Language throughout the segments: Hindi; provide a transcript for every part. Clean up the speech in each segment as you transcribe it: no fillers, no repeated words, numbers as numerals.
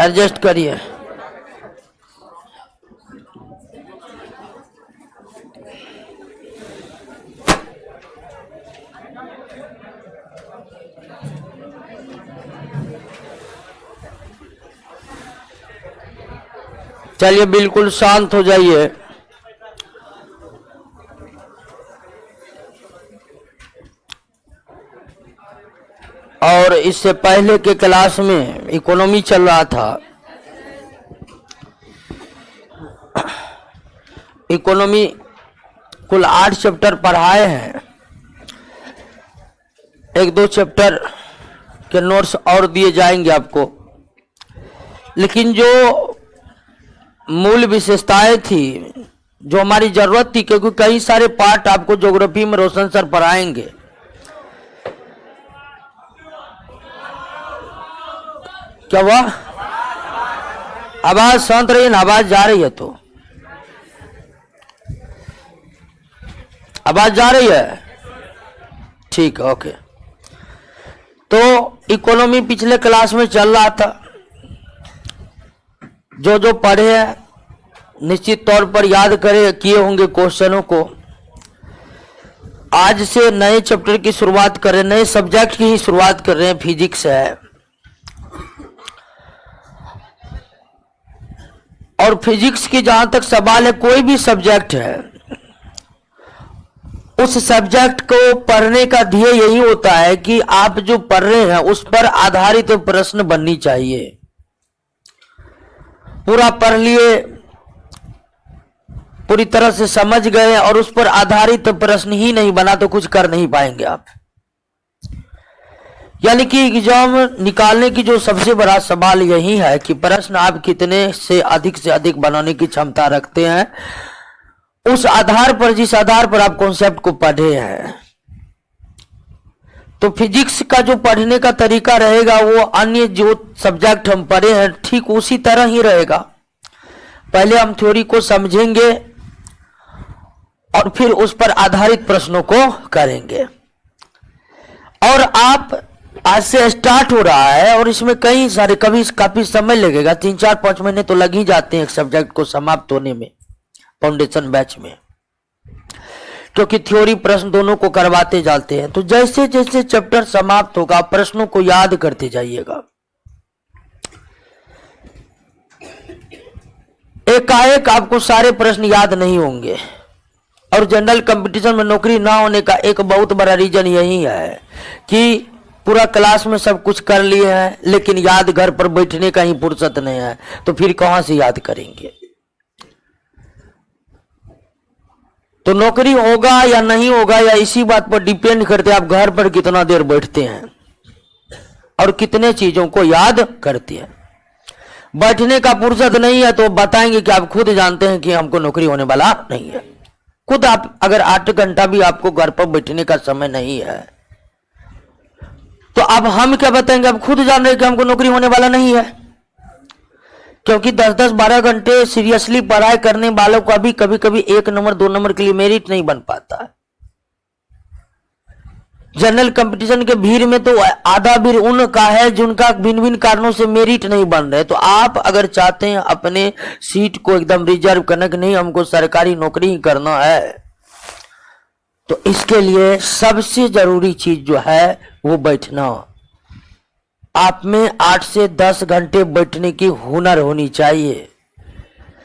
एडजस्ट करिए। चलिए बिल्कुल शांत हो जाइए। और इससे पहले के क्लास में इकोनॉमी चल रहा था। इकोनॉमी कुल 8 चैप्टर पढ़ाए हैं। 1-2 चैप्टर के नोट्स और दिए जाएंगे आपको, लेकिन जो मूल विशेषताएं थी, जो हमारी जरूरत थी, क्योंकि कई सारे पार्ट आपको ज्योग्राफी में रोशन सर पढ़ाएंगे। क्या हुआ? आवाज शांत रही ना, आवाज जा रही है तो आवाज जा रही है? ठीक है, ओके। तो इकोनॉमी पिछले क्लास में चल रहा था। जो जो पढ़े हैं निश्चित तौर पर याद करे किए होंगे क्वेश्चनों को। आज से नए चैप्टर की शुरुआत कर रहे हैं, नए सब्जेक्ट की ही शुरुआत कर रहे हैं। फिजिक्स है, और फिजिक्स की जहां तक सवाल है, कोई भी सब्जेक्ट है, उस सब्जेक्ट को पढ़ने का ध्येय यही होता है कि आप जो पढ़ रहे हैं उस पर आधारित प्रश्न बननी चाहिए। पूरा पढ़ लिए, पूरी तरह से समझ गए और उस पर आधारित प्रश्न ही नहीं बना तो कुछ कर नहीं पाएंगे आप। यानी कि एग्जाम निकालने की जो सबसे बड़ा सवाल यही है कि प्रश्न आप कितने से अधिक बनाने की क्षमता रखते हैं, उस आधार पर, जिस आधार पर आप कॉन्सेप्ट को पढ़े हैं। तो फिजिक्स का जो पढ़ने का तरीका रहेगा वो अन्य जो सब्जेक्ट हम पढ़े हैं ठीक उसी तरह ही रहेगा। पहले हम थ्योरी को समझेंगे और फिर उस पर आधारित प्रश्नों को करेंगे। और आप आज से स्टार्ट हो रहा है और इसमें कई सारे काफी समय लगेगा, 3-4-5 महीने तो लग ही जाते हैं एक सब्जेक्ट को समाप्त होने में, फाउंडेशन बैच में, क्योंकि थ्योरी प्रश्न दोनों को करवाते जाते हैं। तो जैसे जैसे चैप्टर समाप्त होगा प्रश्नों को याद करते जाइएगा। एकाएक आपको सारे प्रश्न याद नहीं होंगे, और जनरल कंपटीशन में नौकरी ना होने का एक बहुत बड़ा रीजन यही है कि पूरा क्लास में सब कुछ कर लिए हैं लेकिन याद घर पर बैठने का ही फुर्सत नहीं है, तो फिर कहां से याद करेंगे। तो नौकरी होगा या नहीं होगा या इसी बात पर डिपेंड करते आप घर पर कितना देर बैठते हैं और कितने चीजों को याद करते हैं। बैठने का फुर्सत नहीं है तो बताएंगे कि आप खुद जानते हैं कि हमको नौकरी होने वाला नहीं है। खुद आप अगर 8 घंटा भी आपको घर पर बैठने का समय नहीं है तो अब हम क्या बताएंगे? आप खुद जान रहे हैं कि हमको नौकरी होने वाला नहीं है, क्योंकि 10-10-12 घंटे सीरियसली पढ़ाई करने वालों का भी कभी कभी 1 नंबर 2 नंबर के लिए मेरिट नहीं बन पाता है। जनरल कंपटीशन के भीड़ में तो आधा भीड़ उनका है जिनका भिन्न भिन्न कारणों से मेरिट नहीं बन रहे। तो आप अगर चाहते हैं अपने सीट को एकदम रिजर्व करने के, नहीं हमको सरकारी नौकरी ही करना है, तो इसके लिए सबसे जरूरी चीज जो है वो बैठना। आप में 8 से 10 घंटे बैठने की हुनर होनी चाहिए।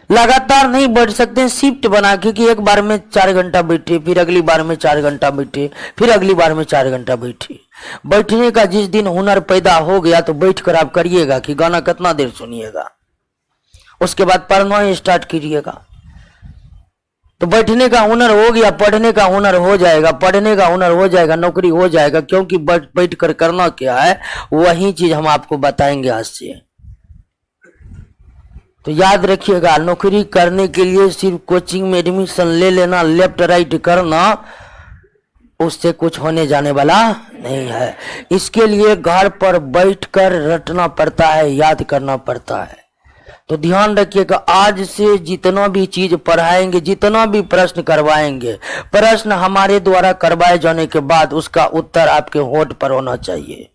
लगातार नहीं बैठ सकते, शिफ्ट बना के कि एक बार में 4 घंटा बैठे, फिर अगली बार में 4 घंटा बैठे, फिर अगली बार में 4 घंटा बैठे। बैठने का जिस दिन हुनर पैदा हो गया तो बैठकर आप करिएगा कि गाना कितना देर सुनिएगा, उसके बाद पढ़ना स्टार्ट कीजिएगा। तो बैठने का हुनर हो गया, पढ़ने का हुनर हो जाएगा, पढ़ने का हुनर हो जाएगा, नौकरी हो जाएगा। क्योंकि बैठ कर करना क्या है वही चीज हम आपको बताएंगे आज से। तो याद रखिएगा, नौकरी करने के लिए सिर्फ कोचिंग में एडमिशन ले लेना, लेफ्ट राइट करना, उससे कुछ होने जाने वाला नहीं है। इसके लिए घर पर बैठकर रटना पड़ता है, याद करना पड़ता है। तो ध्यान रखिएगा, आज से जितना भी चीज पढ़ाएंगे, जितना भी प्रश्न करवाएंगे, प्रश्न हमारे द्वारा करवाए जाने के बाद उसका उत्तर आपके होठ पर होना चाहिए।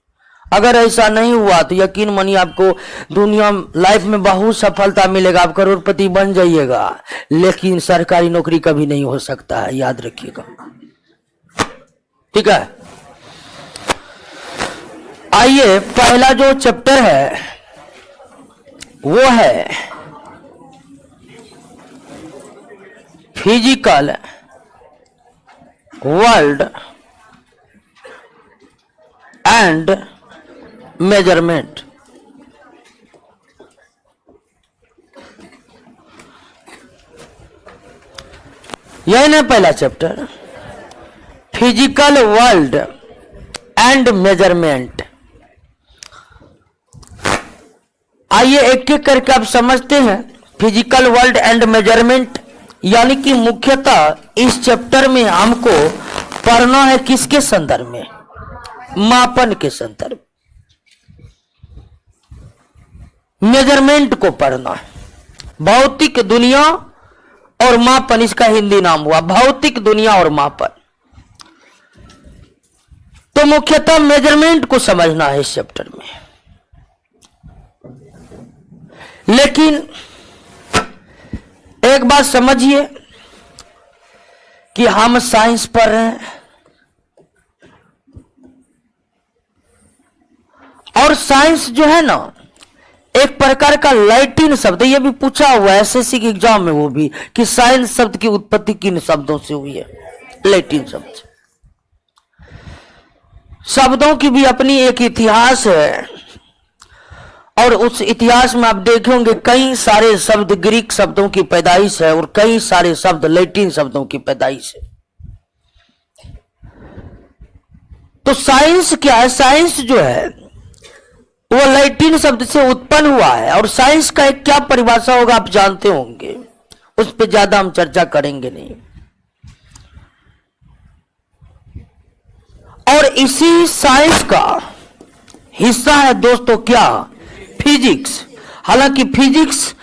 अगर ऐसा नहीं हुआ तो यकीन मानिए आपको दुनिया लाइफ में बहुत सफलता मिलेगा, आप करोड़पति बन जाइएगा, लेकिन सरकारी नौकरी कभी नहीं हो सकता है, याद रखिएगा। ठीक है, आइए पहला जो चैप्टर है वो है फिजिकल वर्ल्ड एंड मेजरमेंट। यही ना पहला chapter, physical world and measurement. आइए एक एक करके आप समझते हैं। फिजिकल वर्ल्ड एंड मेजरमेंट यानी कि मुख्यतः इस चैप्टर में हमको पढ़ना है किसके संदर्भ में? मापन के संदर्भ, मेजरमेंट को पढ़ना है। भौतिक दुनिया और मापन, इसका हिंदी नाम हुआ भौतिक दुनिया और मापन। तो मुख्यतः मेजरमेंट को समझना है इस चैप्टर में। लेकिन एक बात समझिए कि हम साइंस पढ़ रहे हैं और साइंस जो है ना एक प्रकार का लैटिन शब्द है। ये भी पूछा हुआ है एसएससी के एग्जाम में, वो भी कि साइंस शब्द की उत्पत्ति किन शब्दों से हुई है? लैटिन शब्द से। शब्दों की भी अपनी एक इतिहास है और उस इतिहास में आप देखेंगे कई सारे शब्द ग्रीक शब्दों की पैदाइश है और कई सारे शब्द लैटिन शब्दों की पैदाइश है। तो साइंस क्या है? साइंस जो है वो लैटिन शब्द से उत्पन्न हुआ है और साइंस का एक क्या परिभाषा होगा आप जानते होंगे, उस पर ज्यादा हम चर्चा करेंगे नहीं। और इसी साइंस का हिस्सा है दोस्तों क्या? फिजिक्स। हालांकि फिजिक्स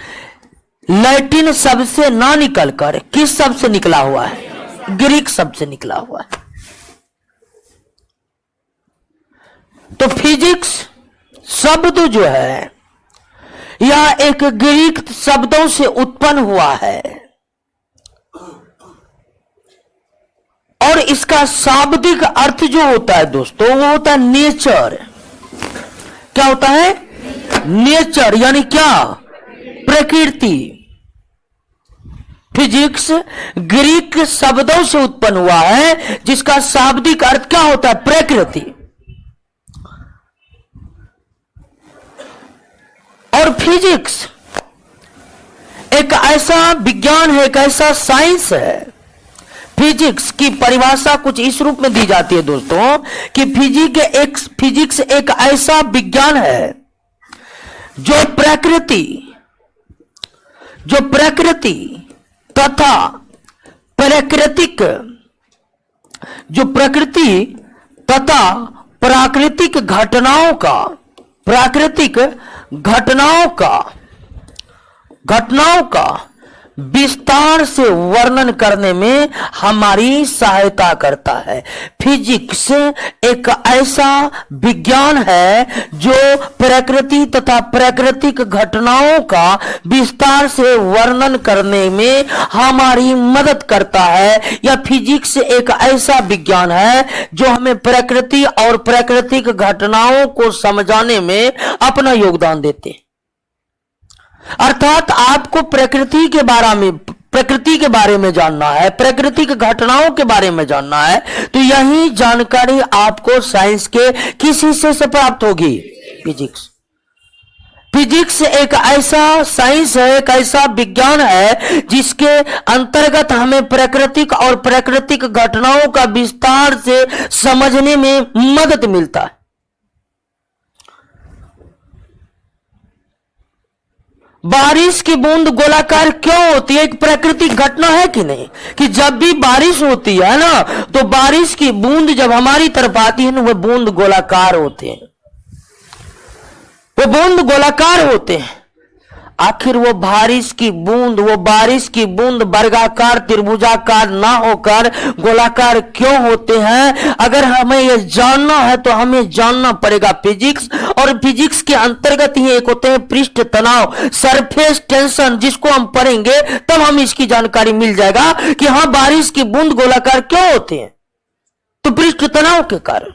लैटिन शब्द से ना निकलकर किस शब्द से निकला हुआ है? ग्रीक शब्द से निकला हुआ है। तो फिजिक्स शब्द जो है यह एक ग्रीक शब्दों से उत्पन्न हुआ है और इसका शाब्दिक अर्थ जो होता है दोस्तों वो होता है नेचर। क्या होता है? नेचर यानी क्या? प्रकृति। फिजिक्स ग्रीक शब्दों से उत्पन्न हुआ है जिसका शाब्दिक अर्थ क्या होता है? प्रकृति। और फिजिक्स एक ऐसा विज्ञान है, एक ऐसा साइंस है। फिजिक्स की परिभाषा कुछ इस रूप में दी जाती है दोस्तों कि फिजिक्स एक ऐसा विज्ञान है जो प्रकृति तथा प्राकृतिक घटनाओं का विस्तार से वर्णन करने में हमारी सहायता करता है। फिजिक्स एक ऐसा विज्ञान है जो प्रकृति तथा प्राकृतिक घटनाओं का विस्तार से वर्णन करने में हमारी मदद करता है। या फिजिक्स एक ऐसा विज्ञान है जो हमें प्रकृति और प्राकृतिक घटनाओं को समझाने में अपना योगदान देते हैं। अर्थात आपको प्रकृति के बारे में जानना है, प्राकृतिक घटनाओं के बारे में जानना है, तो यही जानकारी आपको साइंस के किस हिस्से से प्राप्त होगी? फिजिक्स। फिजिक्स एक ऐसा साइंस है, एक ऐसा विज्ञान है जिसके अंतर्गत हमें प्राकृतिक और प्राकृतिक घटनाओं का विस्तार से समझने में मदद मिलता है। बारिश की बूंद गोलाकार क्यों होती है? एक प्राकृतिक घटना है कि नहीं? कि जब भी बारिश होती है ना तो बारिश की बूंद जब हमारी तरफ आती है ना वह बूंद गोलाकार होते हैं, वो बूंद गोलाकार होते हैं। आखिर वो बारिश की बूंद वर्गाकार त्रिभुजाकार ना होकर गोलाकार क्यों होते हैं? अगर हमें ये जानना है तो हमें जानना पड़ेगा फिजिक्स, और फिजिक्स के अंतर्गत ही एक होते हैं पृष्ठ तनाव, सरफेस टेंशन, जिसको हम पढ़ेंगे तब हम इसकी जानकारी मिल जाएगा कि हाँ बारिश की बूंद गोलाकार क्यों होते हैं, तो पृष्ठ तनाव के कारण।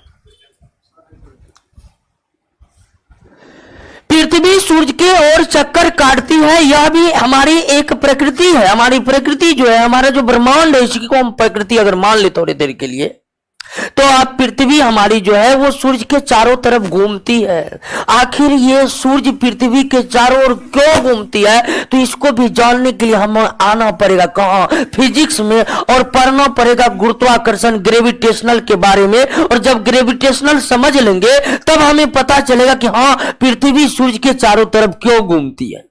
पृथ्वी सूर्य के ओर चक्कर काटती है, यह भी हमारी एक प्रकृति है। हमारी प्रकृति जो है, हमारा जो ब्रह्मांड है, इसी को हम प्रकृति अगर मान ले थोड़ी देर के लिए, तो आप पृथ्वी हमारी जो है वो सूर्य के चारों तरफ घूमती है। आखिर ये सूर्य पृथ्वी के चारों ओर क्यों घूमती है, तो इसको भी जानने के लिए हमें आना पड़ेगा कहाँ, फिजिक्स में, और पढ़ना पड़ेगा गुरुत्वाकर्षण ग्रेविटेशनल के बारे में। और जब ग्रेविटेशनल समझ लेंगे तब हमें पता चलेगा कि हाँ पृथ्वी सूर्य के चारों तरफ क्यों घूमती है।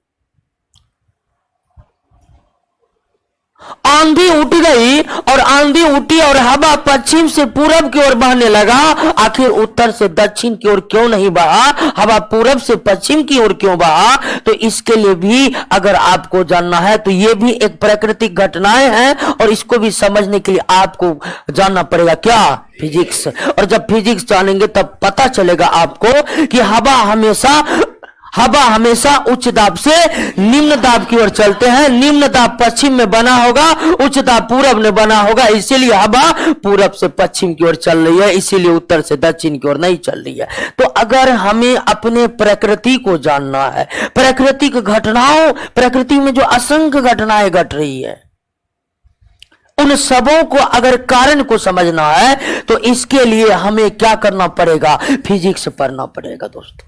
आंधी उठ गई, और आंधी उठी और हवा पश्चिम से पूरब की ओर बहने लगा, आखिर उत्तर से दक्षिण की ओर क्यों नहीं बहा, हवा पूरब से पश्चिम की ओर क्यों बहा? तो इसके लिए भी अगर आपको जानना है तो ये भी एक प्राकृतिक घटनाएं हैं, और इसको भी समझने के लिए आपको जानना पड़ेगा क्या, फिजिक्स। और जब फिजिक्स जानेंगे तब पता चलेगा आपको कि हवा हमेशा उच्च दाब से निम्न दाब की ओर चलते हैं। निम्न दाब पश्चिम में बना होगा, उच्च दाब पूरब में बना होगा, इसीलिए हवा पूरब से पश्चिम की ओर चल रही है, इसीलिए उत्तर से दक्षिण की ओर नहीं चल रही है। तो अगर हमें अपने प्रकृति को जानना है, प्राकृतिक घटनाओं, प्रकृति में जो असंख्य घटनाएं घट रही है, उन सबों को अगर कारण को समझना है तो इसके लिए हमें क्या करना पड़ेगा, फिजिक्स पढ़ना पड़ेगा दोस्तों।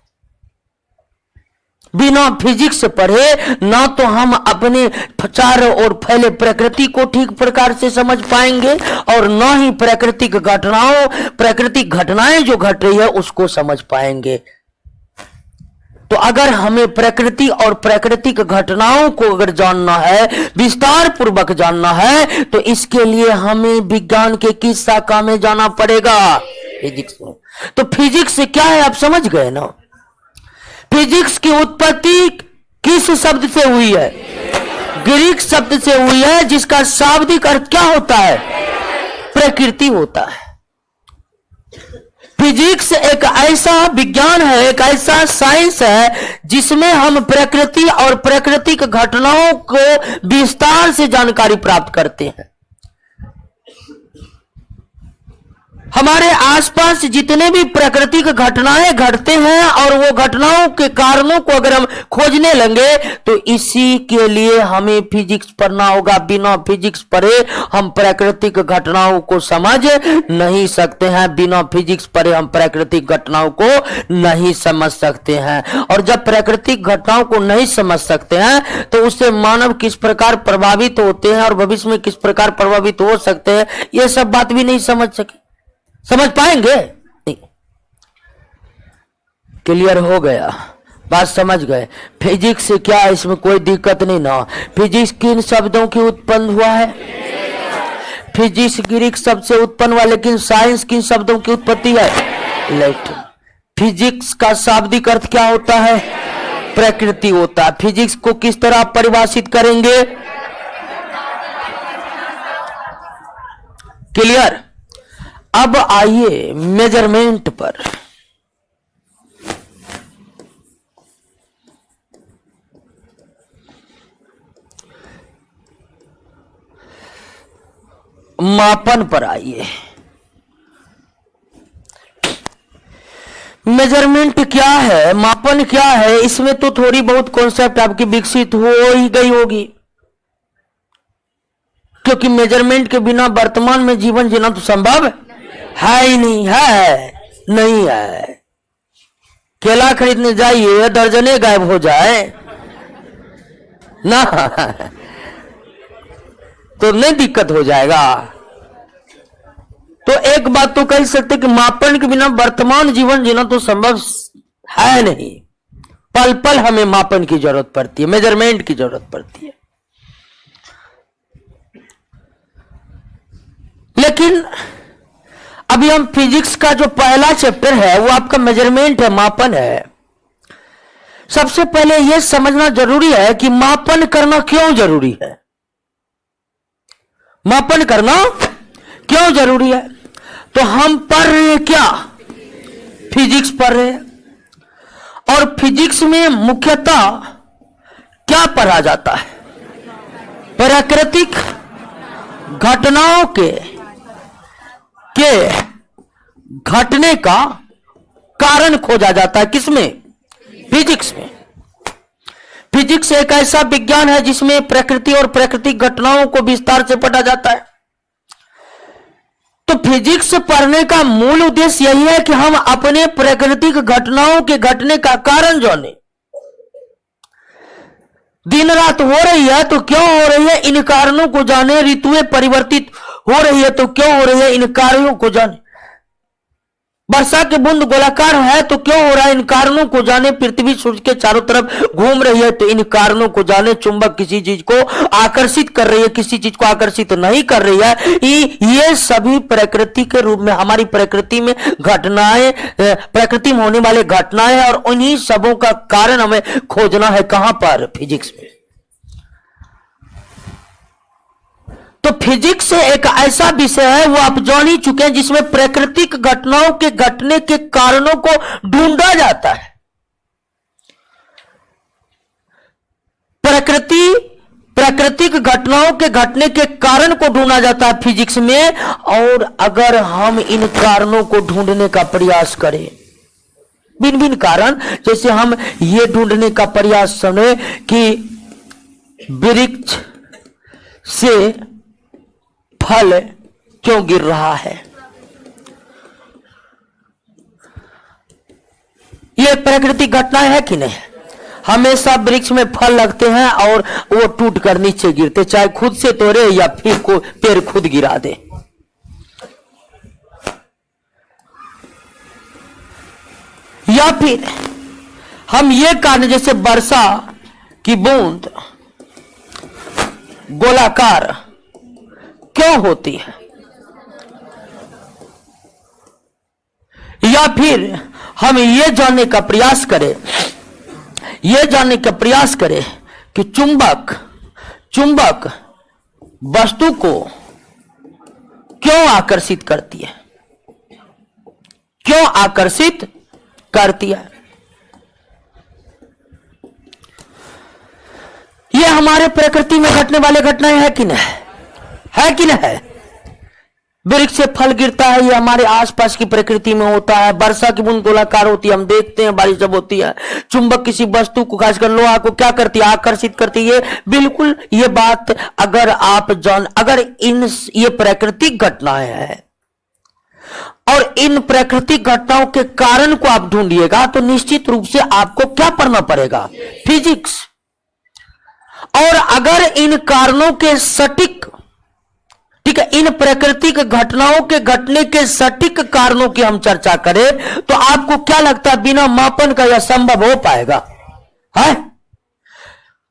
बिना फिजिक्स पढ़े ना तो हम अपने चारों ओर फैले प्रकृति को ठीक प्रकार से समझ पाएंगे, और ना ही प्राकृतिक घटनाएं जो घट रही है उसको समझ पाएंगे। तो अगर हमें प्रकृति और प्राकृतिक घटनाओं को अगर जानना है, विस्तार पूर्वक जानना है, तो इसके लिए हमें विज्ञान के किस शाखा में जाना पड़ेगा, फिजिक्स में। तो फिजिक्स क्या है आप समझ गए ना। फिजिक्स की उत्पत्ति किस शब्द से हुई है, ग्रीक शब्द से हुई है, जिसका शाब्दिक अर्थ क्या होता है, प्रकृति होता है। फिजिक्स एक ऐसा विज्ञान है, एक ऐसा साइंस है जिसमें हम प्रकृति और प्राकृतिक घटनाओं को विस्तार से जानकारी प्राप्त करते हैं। हमारे आसपास जितने भी प्राकृतिक घटनाएं घटते हैं और वो घटनाओं के कारणों को अगर हम खोजने लगे तो इसी के लिए हमें फिजिक्स पढ़ना होगा। बिना फिजिक्स पढ़े हम प्राकृतिक घटनाओं को समझ नहीं सकते हैं। बिना फिजिक्स पढ़े हम प्राकृतिक घटनाओं को नहीं समझ सकते हैं। और जब प्राकृतिक घटनाओं को नहीं समझ सकते हैं तो उससे मानव किस प्रकार प्रभावित होते हैं और भविष्य में किस प्रकार प्रभावित हो सकते हैं, ये सब बात भी नहीं समझ पाएंगे। नहीं। क्लियर हो गया, बात समझ गए। फिजिक्स से क्या है, इसमें कोई दिक्कत नहीं ना। फिजिक्स किन शब्दों की उत्पन्न हुआ है, फिजिक्स ग्रीक शब्द से उत्पन्न हुआ, लेकिन साइंस किन शब्दों की उत्पत्ति है, लैटिन। फिजिक्स का शाब्दिक अर्थ क्या होता है, प्रकृति होता है। फिजिक्स को किस तरह परिभाषित करेंगे, क्लियर। अब आइए मेजरमेंट पर। मापन पर आइए। मेजरमेंट क्या है, मापन क्या है, इसमें तो थोड़ी बहुत कॉन्सेप्ट आपकी विकसित हो ही गई होगी, क्योंकि मेजरमेंट के बिना वर्तमान में जीवन जीना तो संभव है ही नहीं है। केला खरीदने जाइए, दर्जने गायब हो जाए ना तो नहीं दिक्कत हो जाएगा। तो एक बात तो कह सकते कि मापन के बिना वर्तमान जीवन जीना तो संभव है नहीं। पल पल हमें मापन की जरूरत पड़ती है, मेजरमेंट की जरूरत पड़ती है। लेकिन अभी हम फिजिक्स का जो पहला चैप्टर है वो आपका मेजरमेंट है, मापन है। सबसे पहले यह समझना जरूरी है कि मापन करना क्यों जरूरी है। मापन करना क्यों जरूरी है? तो हम पढ़ रहे हैं क्या? फिजिक्स पढ़ रहे हैं, और फिजिक्स में मुख्यतः क्या पढ़ा जाता है? प्राकृतिक घटनाओं के घटने का कारण खोजा जाता है। किसमें? फिजिक्स में। फिजिक्स एक ऐसा विज्ञान है जिसमें प्रकृति और प्राकृतिक घटनाओं को विस्तार से पढ़ा जाता है। तो फिजिक्स पढ़ने का मूल उद्देश्य यही है कि हम अपने प्राकृतिक घटनाओं के घटने का कारण जाने। दिन रात हो रही है तो क्यों हो रही है, इन कारणों को जाने। ऋतुएं परिवर्तित हो रही है तो क्यों हो रही है, इन कारणों को जाने। वर्षा की बूंद गोलाकार है तो क्यों हो रहा है, इन कारणों को जाने। पृथ्वी सूर्य के चारों तरफ घूम रही है तो इन कारणों को जाने। चुंबक किसी चीज को आकर्षित कर रही है, किसी चीज को आकर्षित नहीं कर रही है। ये सभी प्रकृति के रूप में, हमारी प्रकृति में घटनाएं, प्रकृति में होने वाले घटनाएं, और उन्हीं सबों का कारण हमें खोजना है। कहां पर? फिजिक्स में। तो फिजिक्स एक ऐसा विषय है, वो आप जान ही चुके हैं, जिसमें प्राकृतिक घटनाओं के घटने के कारणों को ढूंढा जाता है। प्राकृतिक घटनाओं के घटने के कारण को ढूंढा जाता है फिजिक्स में। और अगर हम इन कारणों को ढूंढने का प्रयास करें, भिन्न भिन्न कारण, जैसे हम ये ढूंढने का प्रयास करें कि वृक्ष से फल क्यों गिर रहा है, यह प्राकृतिक घटनाएं है कि नहीं? हमेशा वृक्ष में फल लगते हैं और वो टूट कर नीचे गिरते, चाहे खुद से तोड़े या फिर को पेड़ खुद गिरा दे। या फिर हम ये कारण, जैसे वर्षा की बूंद गोलाकार क्यों होती है, या फिर हम ये जानने का प्रयास करें कि चुंबक वस्तु को क्यों आकर्षित करती है, क्यों आकर्षित करती है। ये हमारे प्रकृति में घटने वाले घटनाएं है कि नहीं? है कि नहीं? वृक्ष से फल गिरता है, ये हमारे आसपास की प्रकृति में होता है। वर्षा की बूंद गोलाकार होती है, हम देखते हैं बारिश जब होती है। चुंबक किसी वस्तु को, खासकर लोहा को क्या करती है? आकर्षित करती है। बिल्कुल ये बात अगर आप अगर ये प्राकृतिक घटनाएं हैं और इन प्राकृतिक घटनाओं के कारण को आप ढूंढिएगा, तो निश्चित रूप से आपको क्या पढ़ना पड़ेगा? फिजिक्स। और अगर इन कारणों के सटीक, ठीक है, इन प्राकृतिक घटनाओं के घटने के सटीक कारणों की हम चर्चा करें, तो आपको क्या लगता है बिना मापन का यह संभव हो पाएगा? है?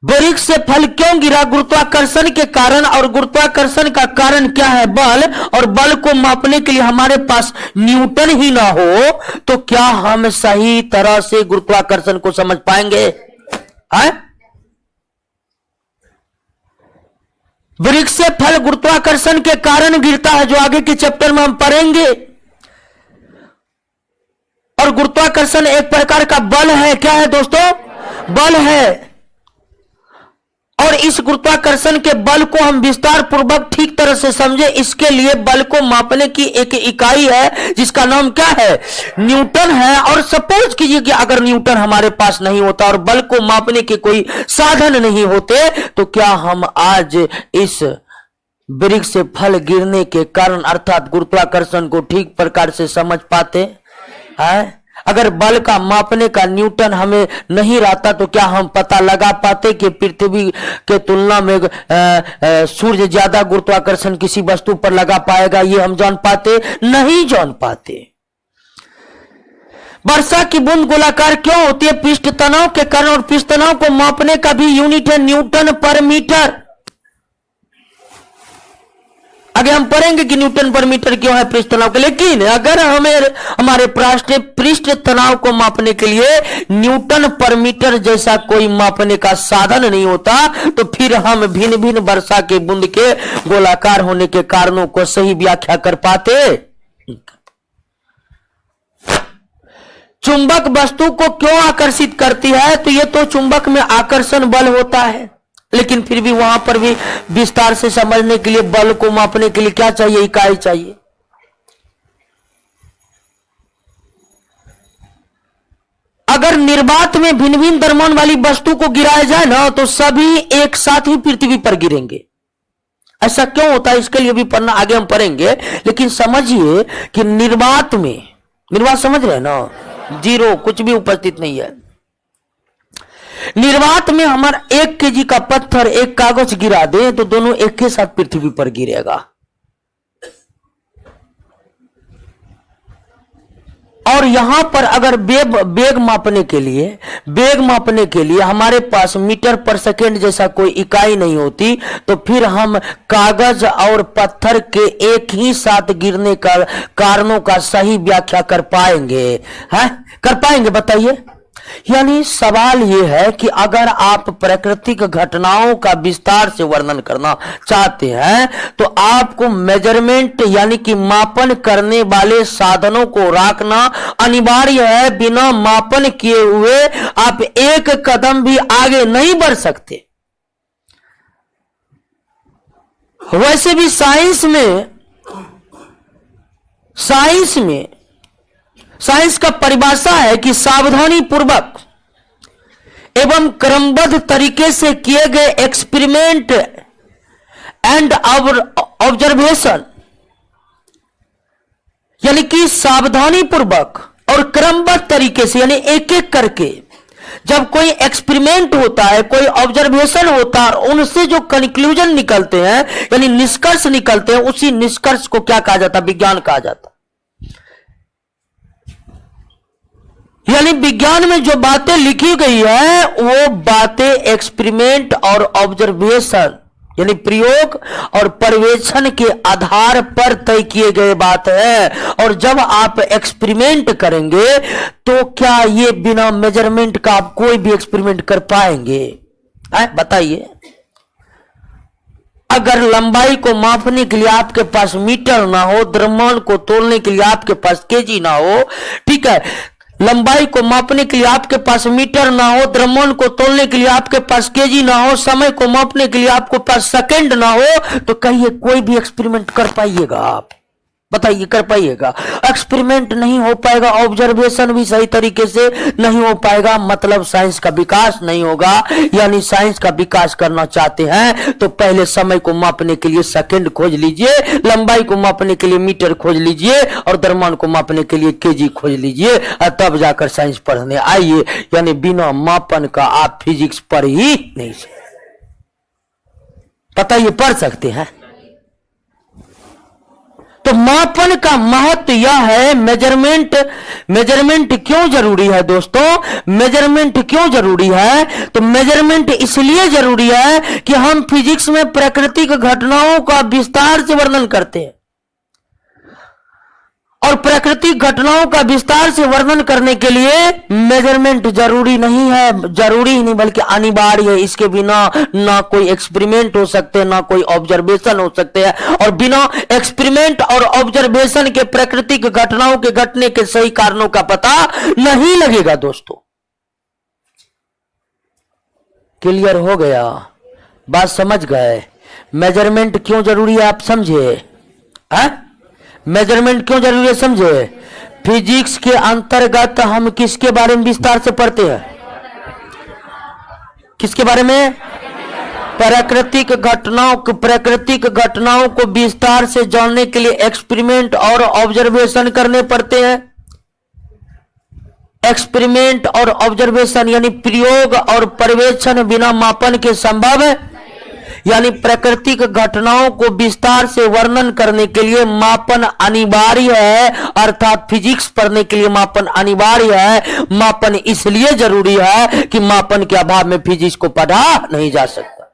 वृक्ष से फल क्यों गिरा? गुरुत्वाकर्षण के कारण। और गुरुत्वाकर्षण का कारण क्या है? बल। और बल को मापने के लिए हमारे पास न्यूटन ही ना हो तो क्या हम सही तरह से गुरुत्वाकर्षण को समझ पाएंगे? है? वृक्ष से फल गुरुत्वाकर्षण के कारण गिरता है, जो आगे के चैप्टर में हम पढ़ेंगे। और गुरुत्वाकर्षण एक प्रकार का बल है। क्या है दोस्तों? बल है। और इस गुरुत्वाकर्षण के बल को हम विस्तार पूर्वक ठीक तरह से समझे, इसके लिए बल को मापने की एक इकाई है जिसका नाम क्या है? न्यूटन है। और सपोज कीजिए कि अगर न्यूटन हमारे पास नहीं होता और बल को मापने के कोई साधन नहीं होते, तो क्या हम आज इस वृक्ष से फल गिरने के कारण अर्थात गुरुत्वाकर्षण को ठीक प्रकार से समझ पाते हैं? अगर बल का मापने का न्यूटन हमें नहीं रहता तो क्या हम पता लगा पाते कि पृथ्वी के तुलना में सूर्य ज्यादा गुरुत्वाकर्षण किसी वस्तु पर लगा पाएगा? ये हम जान पाते? नहीं जान पाते। वर्षा की बूंद गोलाकार क्यों होती है? पृष्ठ तनाव के कारण। और पृष्ठ तनाव को मापने का भी यूनिट है न्यूटन पर मीटर। आगे हम पढ़ेंगे कि न्यूटन पर मीटर क्यों है पृष्ठ तनाव के। लेकिन अगर हमारे पृष्ठ तनाव को मापने के लिए न्यूटन पर मीटर जैसा कोई मापने का साधन नहीं होता, तो फिर हम भिन्न भिन्न वर्षा के बूंद के गोलाकार होने के कारणों को सही व्याख्या कर पाते। चुंबक वस्तु को क्यों आकर्षित करती है, तो यह तो चुंबक में आकर्षण बल होता है, लेकिन फिर भी वहां पर भी विस्तार से समझने के लिए बल को मापने के लिए क्या चाहिए, इकाई चाहिए। अगर निर्वात में भिन्न भिन्न द्रव्यमान वाली वस्तु को गिराया जाए ना, तो सभी एक साथ ही पृथ्वी पर गिरेंगे। ऐसा क्यों होता है, इसके लिए भी पढ़ना, आगे हम पढ़ेंगे। लेकिन समझिए कि निर्वात में, निर्वात समझ रहे हैं ना, जीरो, कुछ भी उपस्थित नहीं है। निर्वात में हमारा 1 केजी का पत्थर 1 कागज गिरा दे तो दोनों एक के साथ पृथ्वी पर गिरेगा। और यहां पर अगर वेग मापने के लिए हमारे पास मीटर पर सेकेंड जैसा कोई इकाई नहीं होती, तो फिर हम कागज और पत्थर के एक ही साथ गिरने का कारणों का सही व्याख्या कर पाएंगे? कर पाएंगे, बताइए। यानी सवाल यह है कि अगर आप प्राकृतिक घटनाओं का विस्तार से वर्णन करना चाहते हैं, तो आपको मेजरमेंट यानी कि मापन करने वाले साधनों को रखना अनिवार्य है। बिना मापन किए हुए आप एक कदम भी आगे नहीं बढ़ सकते। वैसे भी साइंस का परिभाषा है कि सावधानी पूर्वक एवं क्रमबद्ध तरीके से किए गए एक्सपेरिमेंट एंड ऑब्जर्वेशन, यानी कि सावधानी पूर्वक और क्रमबद्ध तरीके से, यानी एक एक करके जब कोई एक्सपेरिमेंट होता है, कोई ऑब्जर्वेशन होता है, उनसे जो कंक्लूजन निकलते हैं यानी निष्कर्ष निकलते हैं, उसी निष्कर्ष को क्या कहा जाता है, विज्ञान कहा जाता है। यानी विज्ञान में जो बातें लिखी गई है वो बातें एक्सपेरिमेंट और ऑब्जर्वेशन यानी प्रयोग और पर्यवेक्षण के आधार पर तय किए गए बात है। और जब आप एक्सपेरिमेंट करेंगे तो क्या ये बिना मेजरमेंट का आप कोई भी एक्सपेरिमेंट कर पाएंगे? बताइए। अगर लंबाई को मापने के लिए आपके पास मीटर ना हो, द्रव्यमान को तोलने के लिए आपके पास केजी ना हो, ठीक है, लंबाई को मापने के लिए आपके पास मीटर ना हो, द्रव्यमान को तोलने के लिए आपके पास केजी ना हो, समय को मापने के लिए आपके पास सेकंड ना हो, तो कहिए कोई भी एक्सपेरिमेंट कर पाइएगा आप? बताइए, कर पाइएगा? एक्सपेरिमेंट नहीं हो पाएगा, ऑब्जर्वेशन भी सही तरीके से नहीं हो पाएगा, मतलब साइंस का विकास नहीं होगा। यानी साइंस का विकास करना चाहते हैं तो पहले समय को मापने के लिए सेकंड खोज लीजिए, लंबाई को मापने के लिए मीटर खोज लीजिए और द्रव्यमान को मापने के लिए केजी खोज लीजिए, तब जाकर साइंस पढ़ने आइए। यानी बिना मापन का आप फिजिक्स पढ़ ही नहीं सकते। बताइए, पढ़ सकते हैं? तो मापन का महत्व यह है। मेजरमेंट क्यों जरूरी है दोस्तों? मेजरमेंट क्यों जरूरी है? तो मेजरमेंट इसलिए जरूरी है कि हम फिजिक्स में प्राकृतिक घटनाओं का विस्तार से वर्णन करते हैं, और प्राकृतिक घटनाओं का विस्तार से वर्णन करने के लिए मेजरमेंट जरूरी नहीं है, जरूरी ही नहीं बल्कि अनिवार्य है। इसके बिना ना कोई एक्सपेरिमेंट हो सकते हैं, ना कोई ऑब्जर्वेशन हो सकते हैं, और बिना एक्सपेरिमेंट और ऑब्जर्वेशन के प्राकृतिक घटनाओं के घटने के सही कारणों का पता नहीं लगेगा दोस्तों। क्लियर हो गया? बात समझ गए? मेजरमेंट क्यों जरूरी है आप समझे? मेजरमेंट क्यों जरूरी है समझे? फिजिक्स के अंतर्गत हम किसके बारे में विस्तार से पढ़ते हैं? किसके बारे में? प्राकृतिक घटनाओं को विस्तार से जानने के लिए एक्सपेरिमेंट और ऑब्जर्वेशन करने पड़ते हैं। एक्सपेरिमेंट और ऑब्जर्वेशन यानी प्रयोग और पर्यवेक्षण बिना मापन के संभव है। यानी प्राकृतिक घटनाओं को विस्तार से वर्णन करने के लिए मापन अनिवार्य है, अर्थात फिजिक्स पढ़ने के लिए मापन अनिवार्य है। मापन इसलिए जरूरी है कि मापन के अभाव में फिजिक्स को पढ़ा नहीं जा सकता।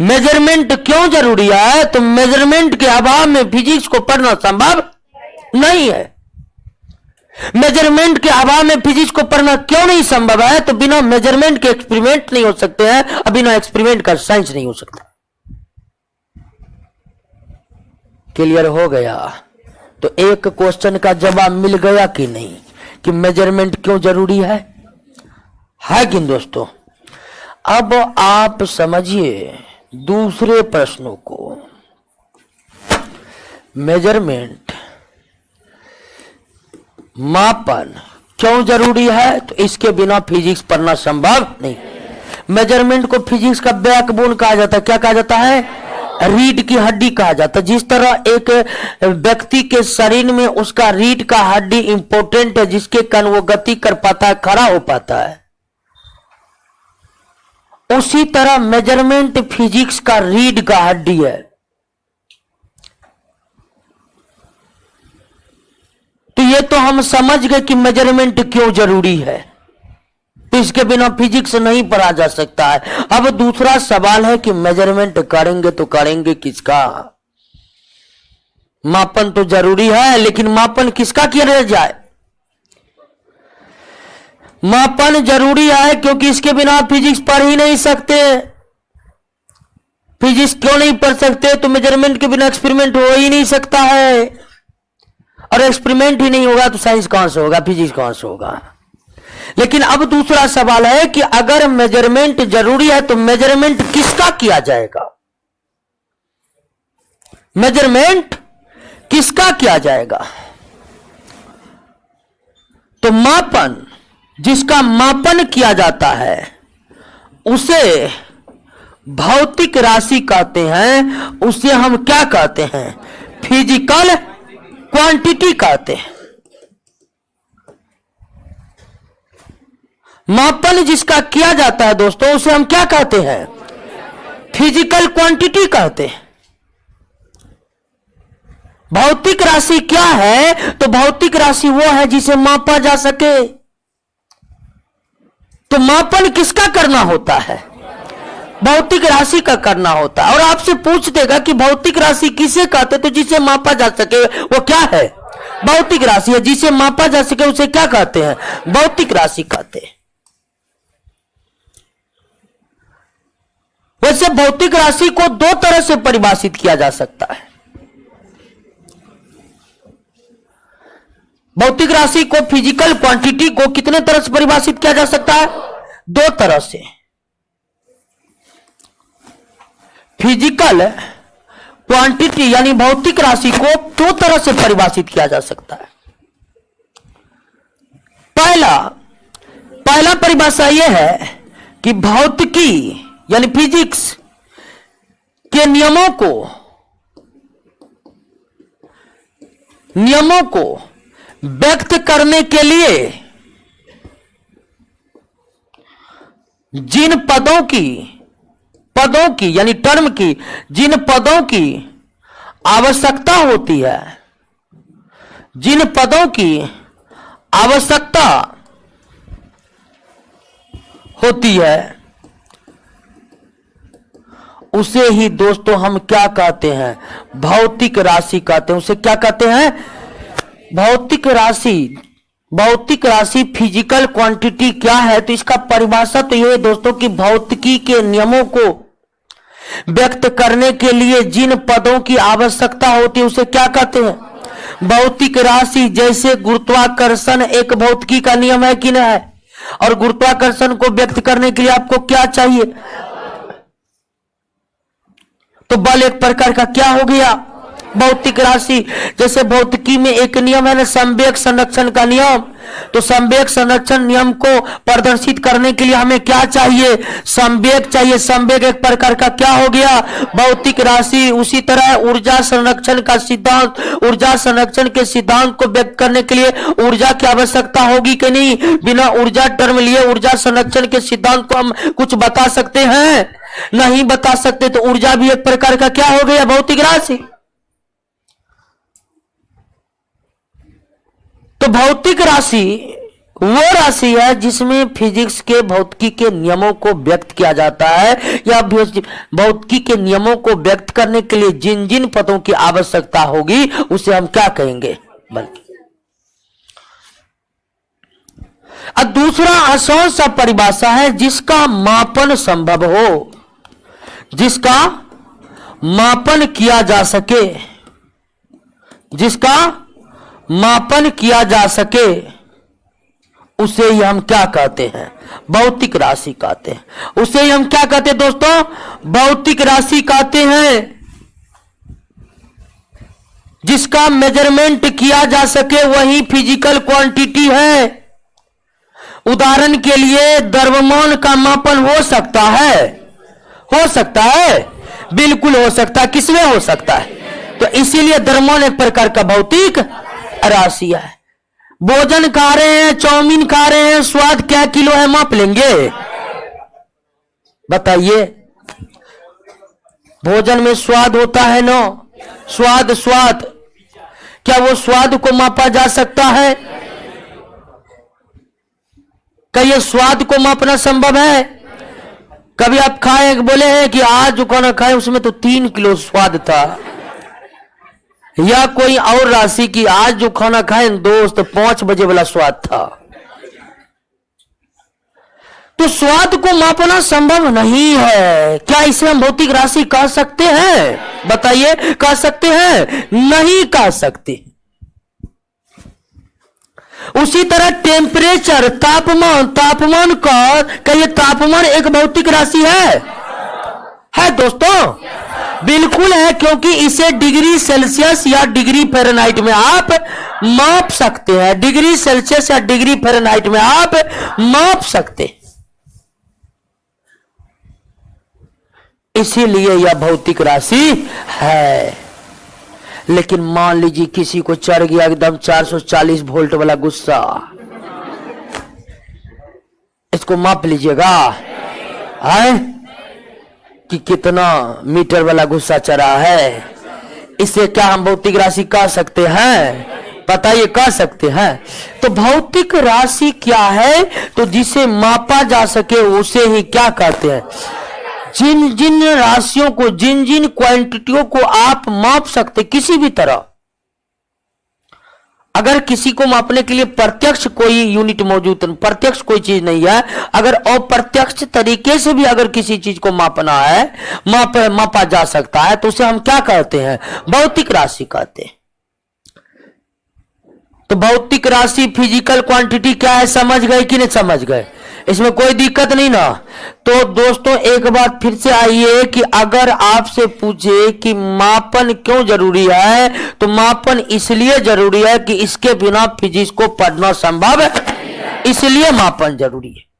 मेजरमेंट क्यों जरूरी है? तो मेजरमेंट के अभाव में फिजिक्स को पढ़ना संभव नहीं है। मेजरमेंट के अभाव में फिजिक्स को पढ़ना क्यों नहीं संभव है? तो बिना मेजरमेंट के एक्सपेरिमेंट नहीं हो सकते हैं, और बिना एक्सपेरिमेंट का साइंस नहीं हो सकता। क्लियर हो गया? तो एक क्वेश्चन का जवाब मिल गया कि नहीं, कि मेजरमेंट क्यों जरूरी है कि दोस्तों? अब आप समझिए दूसरे प्रश्नों को। मेजरमेंट, मापन क्यों जरूरी है? तो इसके बिना फिजिक्स पढ़ना संभव नहीं। मेजरमेंट को फिजिक्स का बैकबोन कहा जाता है। क्या कहा जाता है? रीढ़ की हड्डी कहा जाता है। जिस तरह एक व्यक्ति के शरीर में उसका रीढ़ का हड्डी इंपॉर्टेंट है, जिसके कारण वो गति कर पाता है, खड़ा हो पाता है, उसी तरह मेजरमेंट फिजिक्स का रीढ़ का हड्डी है। तो ये तो हम समझ गए कि मेजरमेंट क्यों जरूरी है। तो इसके बिना फिजिक्स नहीं पढ़ा जा सकता है। अब दूसरा सवाल है कि मेजरमेंट करेंगे तो करेंगे किसका? मापन तो जरूरी है, लेकिन मापन किसका किया जाए? मापन जरूरी है क्योंकि इसके बिना फिजिक्स पढ़ ही नहीं सकते। फिजिक्स क्यों नहीं पढ़ सकते? तो मेजरमेंट के बिना एक्सपेरिमेंट हो ही नहीं सकता है, और एक्सपेरिमेंट ही नहीं होगा तो साइंस कहां से होगा, फिजिक्स कहां से होगा? लेकिन अब दूसरा सवाल है कि अगर मेजरमेंट जरूरी है तो मेजरमेंट किसका किया जाएगा? मेजरमेंट किसका किया जाएगा? तो मापन, जिसका मापन किया जाता है उसे भौतिक राशि कहते हैं। उसे हम क्या कहते हैं? फिजिकल क्वांटिटी कहते हैं। मापन जिसका किया जाता है दोस्तों, उसे हम क्या कहते हैं? फिजिकल क्वांटिटी कहते हैं। भौतिक राशि क्या है? तो भौतिक राशि वो है जिसे मापा जा सके। तो मापन किसका करना होता है? भौतिक राशि का करना होता है। और आपसे पूछ देगा कि भौतिक राशि किसे कहते? तो जिसे मापा जा सके वो क्या है? भौतिक राशि है। जिसे मापा जा सके उसे क्या कहते हैं? भौतिक राशि कहते हैं। वैसे भौतिक राशि को दो तरह से परिभाषित किया जा सकता है। भौतिक राशि को, फिजिकल क्वांटिटी को कितने तरह से परिभाषित किया जा सकता है? दो तरह से। फिजिकल क्वांटिटी यानी भौतिक राशि को दो तरह से परिभाषित किया जा सकता है। पहला परिभाषा यह है कि भौतिकी यानी फिजिक्स के नियमों को व्यक्त करने के लिए जिन पदों की यानी टर्म की, जिन पदों की आवश्यकता होती है, जिन पदों की आवश्यकता होती है, उसे ही दोस्तों हम क्या कहते हैं? भौतिक राशि कहते हैं। उसे क्या कहते हैं? भौतिक राशि। भौतिक राशि फिजिकल क्वांटिटी क्या है? तो इसका परिभाषा तो यह है दोस्तों कि भौतिकी के नियमों को व्यक्त करने के लिए जिन पदों की आवश्यकता होती है उसे क्या कहते हैं? भौतिक राशि। जैसे गुरुत्वाकर्षण एक भौतिकी का नियम है कि नहीं है? और गुरुत्वाकर्षण को व्यक्त करने के लिए आपको क्या चाहिए? तो बल एक प्रकार का क्या हो गया? भौतिक राशि। जैसे भौतिकी में एक नियम है ना, संवेग संरक्षण का नियम। तो संवेग संरक्षण नियम को प्रदर्शित करने के लिए हमें क्या चाहिए? संवेग चाहिए। संवेग एक प्रकार का क्या हो गया? भौतिक राशि। उसी तरह ऊर्जा संरक्षण का सिद्धांत, ऊर्जा संरक्षण के सिद्धांत को व्यक्त करने के लिए ऊर्जा की आवश्यकता होगी कि नहीं? बिना ऊर्जा टर्म लिए ऊर्जा संरक्षण के सिद्धांत को हम कुछ बता सकते हैं? नहीं बता सकते। तो ऊर्जा भी एक प्रकार का क्या हो गया? भौतिक राशि। तो भौतिक राशि वो राशि है जिसमें फिजिक्स के भौतिकी के नियमों को व्यक्त किया जाता है, या भौतिकी के नियमों को व्यक्त करने के लिए जिन जिन पदों की आवश्यकता होगी उसे हम क्या कहेंगे, बल्कि। अब दूसरा आसान सा परिभाषा है जिसका मापन संभव हो, जिसका मापन किया जा सके, जिसका मापन किया जा सके, उसे ही हम क्या कहते हैं, भौतिक राशि कहते हैं। उसे ही हम क्या कहते हैं दोस्तों, भौतिक राशि कहते हैं। जिसका मेजरमेंट किया जा सके वही फिजिकल क्वांटिटी है। उदाहरण के लिए द्रव्यमान का मापन हो सकता है, हो सकता है, बिल्कुल हो सकता है। किसमें हो सकता है? तो इसीलिए द्रव्यमान एक प्रकार का भौतिक राशि है। भोजन खा रहे हैं, चाउमीन खा रहे हैं, स्वाद क्या किलो है, माप लेंगे? बताइए। भोजन में स्वाद होता है ना, स्वाद, स्वाद, क्या वो स्वाद को मापा जा सकता है? क्या ये स्वाद को मापना संभव है? कभी आप खाए, बोले हैं कि आज जो खाना खाए उसमें तो 3 किलो स्वाद था, या कोई और राशि की आज जो खाना खाए दोस्त 5 बजे वाला स्वाद था। तो स्वाद को मापना संभव नहीं है। क्या इसे हम भौतिक राशि कह सकते हैं? बताइए, कह सकते हैं? नहीं कह सकते। उसी तरह टेम्परेचर, तापमान, तापमान का, क्या ये तापमान एक भौतिक राशि है दोस्तों? बिल्कुल है, क्योंकि इसे डिग्री सेल्सियस या डिग्री फ़ारेनहाइट में आप माप सकते हैं। डिग्री सेल्सियस या डिग्री फ़ारेनहाइट में आप माप सकते हैं, इसीलिए यह भौतिक राशि है। लेकिन मान लीजिए किसी को चढ़ गया एकदम 440 वोल्ट वाला गुस्सा, इसको माप लीजिएगा है कि कितना मीटर वाला गुस्सा चढ़ा है? इसे क्या हम भौतिक राशि कह सकते हैं? बताइए, कह सकते हैं? तो भौतिक राशि क्या है? तो जिसे मापा जा सके उसे ही क्या कहते हैं? जिन जिन राशियों को, जिन जिन क्वांटिटियों को आप माप सकते किसी भी तरह। अगर किसी को मापने के लिए प्रत्यक्ष कोई यूनिट मौजूद, प्रत्यक्ष कोई चीज नहीं है, अगर अप्रत्यक्ष तरीके से भी अगर किसी चीज को मापना है, मापा जा सकता है, तो उसे हम क्या कहते हैं? भौतिक राशि कहते हैं। तो भौतिक राशि, फिजिकल क्वांटिटी क्या है, समझ गए कि नहीं समझ गए? इसमें कोई दिक्कत नहीं ना। तो दोस्तों एक बात फिर से आइए कि अगर आपसे पूछे कि मापन क्यों जरूरी है, तो मापन इसलिए जरूरी है कि इसके बिना फिजिक्स को पढ़ना संभव है, इसलिए मापन जरूरी है।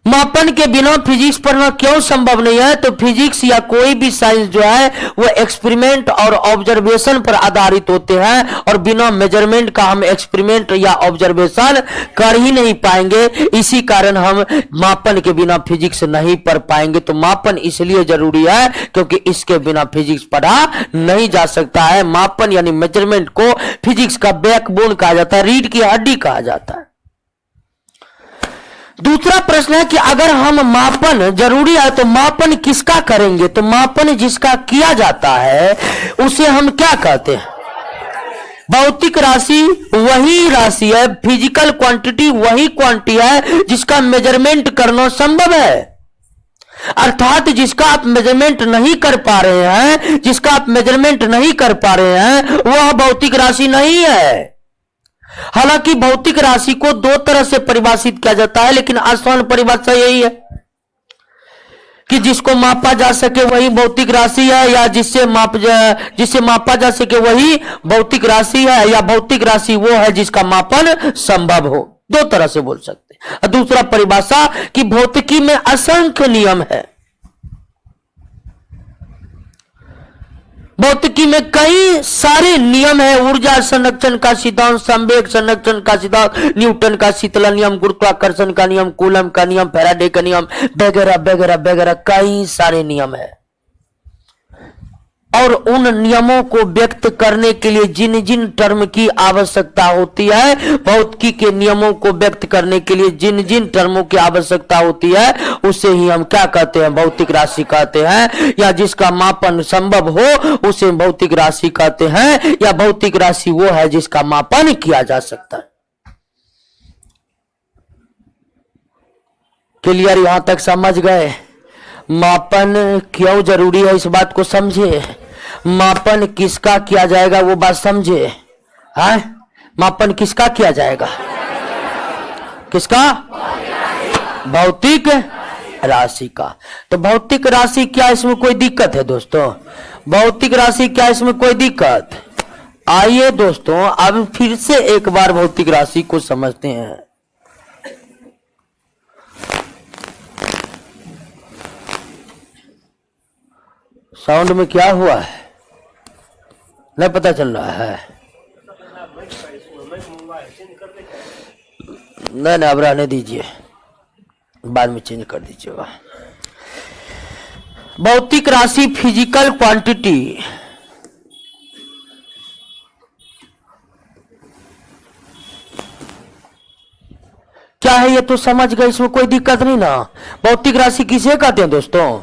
मापन के बिना फिजिक्स पढ़ना क्यों संभव नहीं है? तो फिजिक्स या कोई भी साइंस जो है वो एक्सपेरिमेंट और ऑब्जर्वेशन पर आधारित होते हैं, और बिना मेजरमेंट का हम एक्सपेरिमेंट या ऑब्जर्वेशन कर ही नहीं पाएंगे। इसी कारण हम मापन के बिना फिजिक्स नहीं पढ़ पाएंगे। तो मापन इसलिए जरूरी है क्योंकि इसके बिना फिजिक्स पढ़ा नहीं जा सकता है। मापन यानी मेजरमेंट को फिजिक्स का बैकबोन कहा जाता है, रीढ़ की हड्डी कहा जाता है। दूसरा प्रश्न है कि अगर हम मापन जरूरी है तो मापन किसका करेंगे? तो मापन जिसका किया जाता है उसे हम क्या कहते हैं? भौतिक राशि वही राशि है, फिजिकल क्वांटिटी वही क्वांटिटी है जिसका मेजरमेंट करना संभव है। अर्थात जिसका आप मेजरमेंट नहीं कर पा रहे हैं, जिसका आप मेजरमेंट नहीं कर पा रहे हैं, वह भौतिक राशि नहीं है। हालांकि भौतिक राशि को दो तरह से परिभाषित किया जाता है, लेकिन आसान परिभाषा यही है कि जिसको मापा जा सके वही भौतिक राशि है, या जिससे मापा जा सके वही भौतिक राशि है, या भौतिक राशि वो है जिसका मापन संभव हो। दो तरह से बोल सकते हैं। दूसरा परिभाषा कि भौतिकी में असंख्य नियम है। भौतिकी में कई सारे नियम है। ऊर्जा संरक्षण का सिद्धांत, संवेग संरक्षण का सिद्धांत, न्यूटन का शीतलन नियम, गुरुत्वाकर्षण का नियम, कूलम का नियम, फैराडे का नियम, वगैरह वगैरह वगैरह कई सारे नियम है। और उन नियमों को व्यक्त करने के लिए जिन जिन टर्म की आवश्यकता होती है, भौतिकी के नियमों को व्यक्त करने के लिए जिन जिन टर्मों की आवश्यकता होती है, उसे ही हम क्या कहते हैं? भौतिक राशि कहते हैं। या जिसका मापन संभव हो उसे भौतिक राशि कहते हैं। या भौतिक राशि वो है जिसका मापन किया जा सकता है। क्लियर? यहां तक समझ गए? मापन क्यों जरूरी है इस बात को समझे। मापन किसका किया जाएगा वो बात समझे। है मापन किसका किया जाएगा? किसका? भौतिक राशि का। तो भौतिक राशि क्या इसमें कोई दिक्कत है दोस्तों? भौतिक राशि क्या इसमें कोई दिक्कत? आइए दोस्तों अब फिर से एक बार भौतिक राशि को समझते हैं। साउंड में क्या हुआ है नहीं पता चल रहा है। नहीं अब रहने दीजिए, बाद में चेंज कर दीजिएगा। भौतिक राशि फिजिकल क्वांटिटी क्या है ये तो समझ गए, इसमें कोई दिक्कत नहीं ना। भौतिक राशि किसे कहते हैं दोस्तों?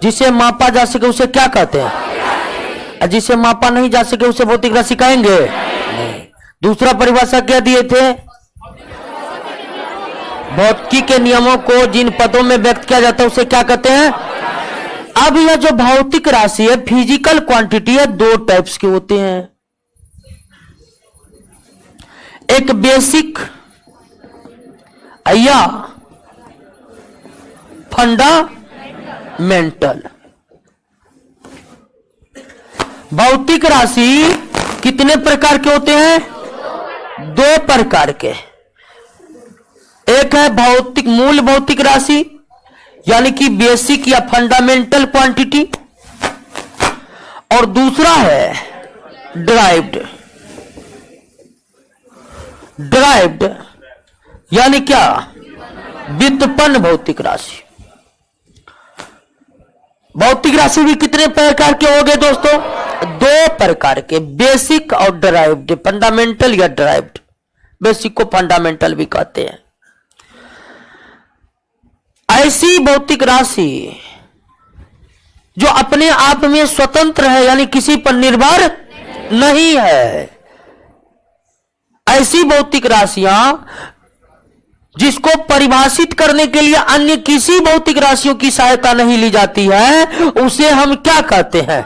जिसे मापा जा सके उसे क्या कहते हैं? जिसे मापा नहीं जा सके उसे भौतिक राशि कहेंगे? नहीं। दूसरा परिभाषा क्या दिए थे? भौतिकी के नियमों को जिन पदों में व्यक्त किया जाता है उसे क्या कहते हैं? अब यह जो भौतिक राशि है, फिजिकल क्वांटिटी है, दो टाइप्स के होते हैं। एक बेसिक या फंडामेंटल। भौतिक राशि कितने प्रकार के होते हैं? दो प्रकार के। एक है भौतिक मूल भौतिक राशि यानी कि बेसिक या फंडामेंटल क्वांटिटी, और दूसरा है ड्राइव्ड। ड्राइव्ड यानी क्या? व्युत्पन्न भौतिक राशि। भौतिक राशि भी कितने प्रकार के हो गए दोस्तों? दो प्रकार के, बेसिक और ड्राइव्ड। फंडामेंटल या ड्राइव्ड। बेसिक को फंडामेंटल भी कहते हैं। ऐसी भौतिक राशि जो अपने आप में स्वतंत्र है यानी किसी पर निर्भर नहीं है। ऐसी भौतिक राशियां जिसको परिभाषित करने के लिए अन्य किसी भौतिक राशियों की सहायता नहीं ली जाती है, उसे हम क्या कहते हैं?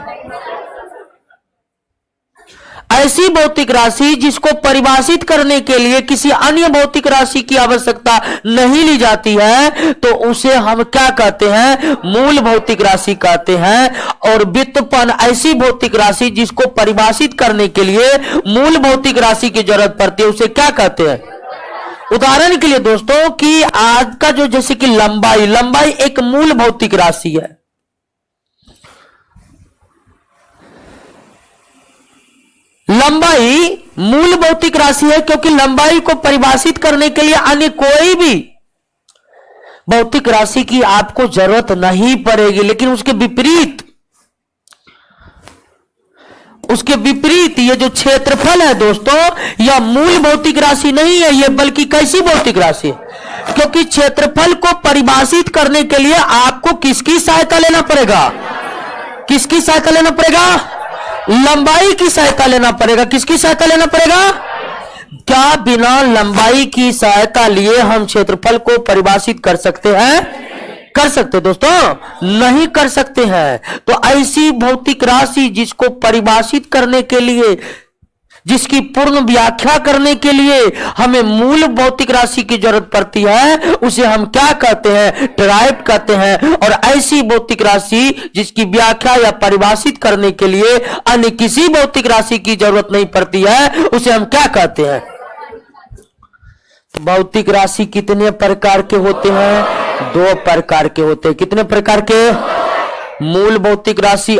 ऐसी भौतिक राशि जिसको परिभाषित करने के लिए किसी अन्य भौतिक राशि की आवश्यकता नहीं ली जाती है, तो उसे हम क्या कहते हैं? मूल भौतिक राशि कहते हैं। और व्युत्पन्न ऐसी भौतिक राशि जिसको परिभाषित करने के लिए मूल भौतिक राशि की जरूरत पड़ती है, उसे क्या कहते हैं? उदाहरण के लिए दोस्तों कि आज का जो जैसे कि लंबाई एक मूल भौतिक राशि है। लंबाई मूल भौतिक राशि है क्योंकि लंबाई को परिभाषित करने के लिए अन्य कोई भी भौतिक राशि की आपको जरूरत नहीं पड़ेगी। लेकिन उसके विपरीत ये जो क्षेत्रफल है दोस्तों, यह मूल भौतिक राशि नहीं है, यह बल्कि कैसी भौतिक राशि है? क्योंकि क्षेत्रफल को परिभाषित करने के लिए आपको किसकी सहायता लेना पड़ेगा? किसकी सहायता लेना पड़ेगा? लंबाई की सहायता लेना पड़ेगा। किसकी सहायता लेना पड़ेगा? क्या बिना लंबाई की सहायता लिए हम क्षेत्रफल को परिभाषित कर सकते हैं? कर सकते दोस्तों? नहीं कर सकते हैं। तो ऐसी भौतिक राशि जिसको परिभाषित करने के लिए, जिसकी पूर्ण व्याख्या करने के लिए हमें मूल भौतिक राशि की जरूरत पड़ती है, उसे हम क्या कहते हैं? ड्राइव्ड कहते हैं। और ऐसी भौतिक राशि जिसकी व्याख्या या परिभाषित करने के लिए अन्य किसी भौतिक राशि की जरूरत नहीं पड़ती है, उसे हम क्या कहते हैं? भौतिक राशि कितने प्रकार के होते हैं? दो प्रकार के होते हैं। कितने प्रकार के? मूल भौतिक राशि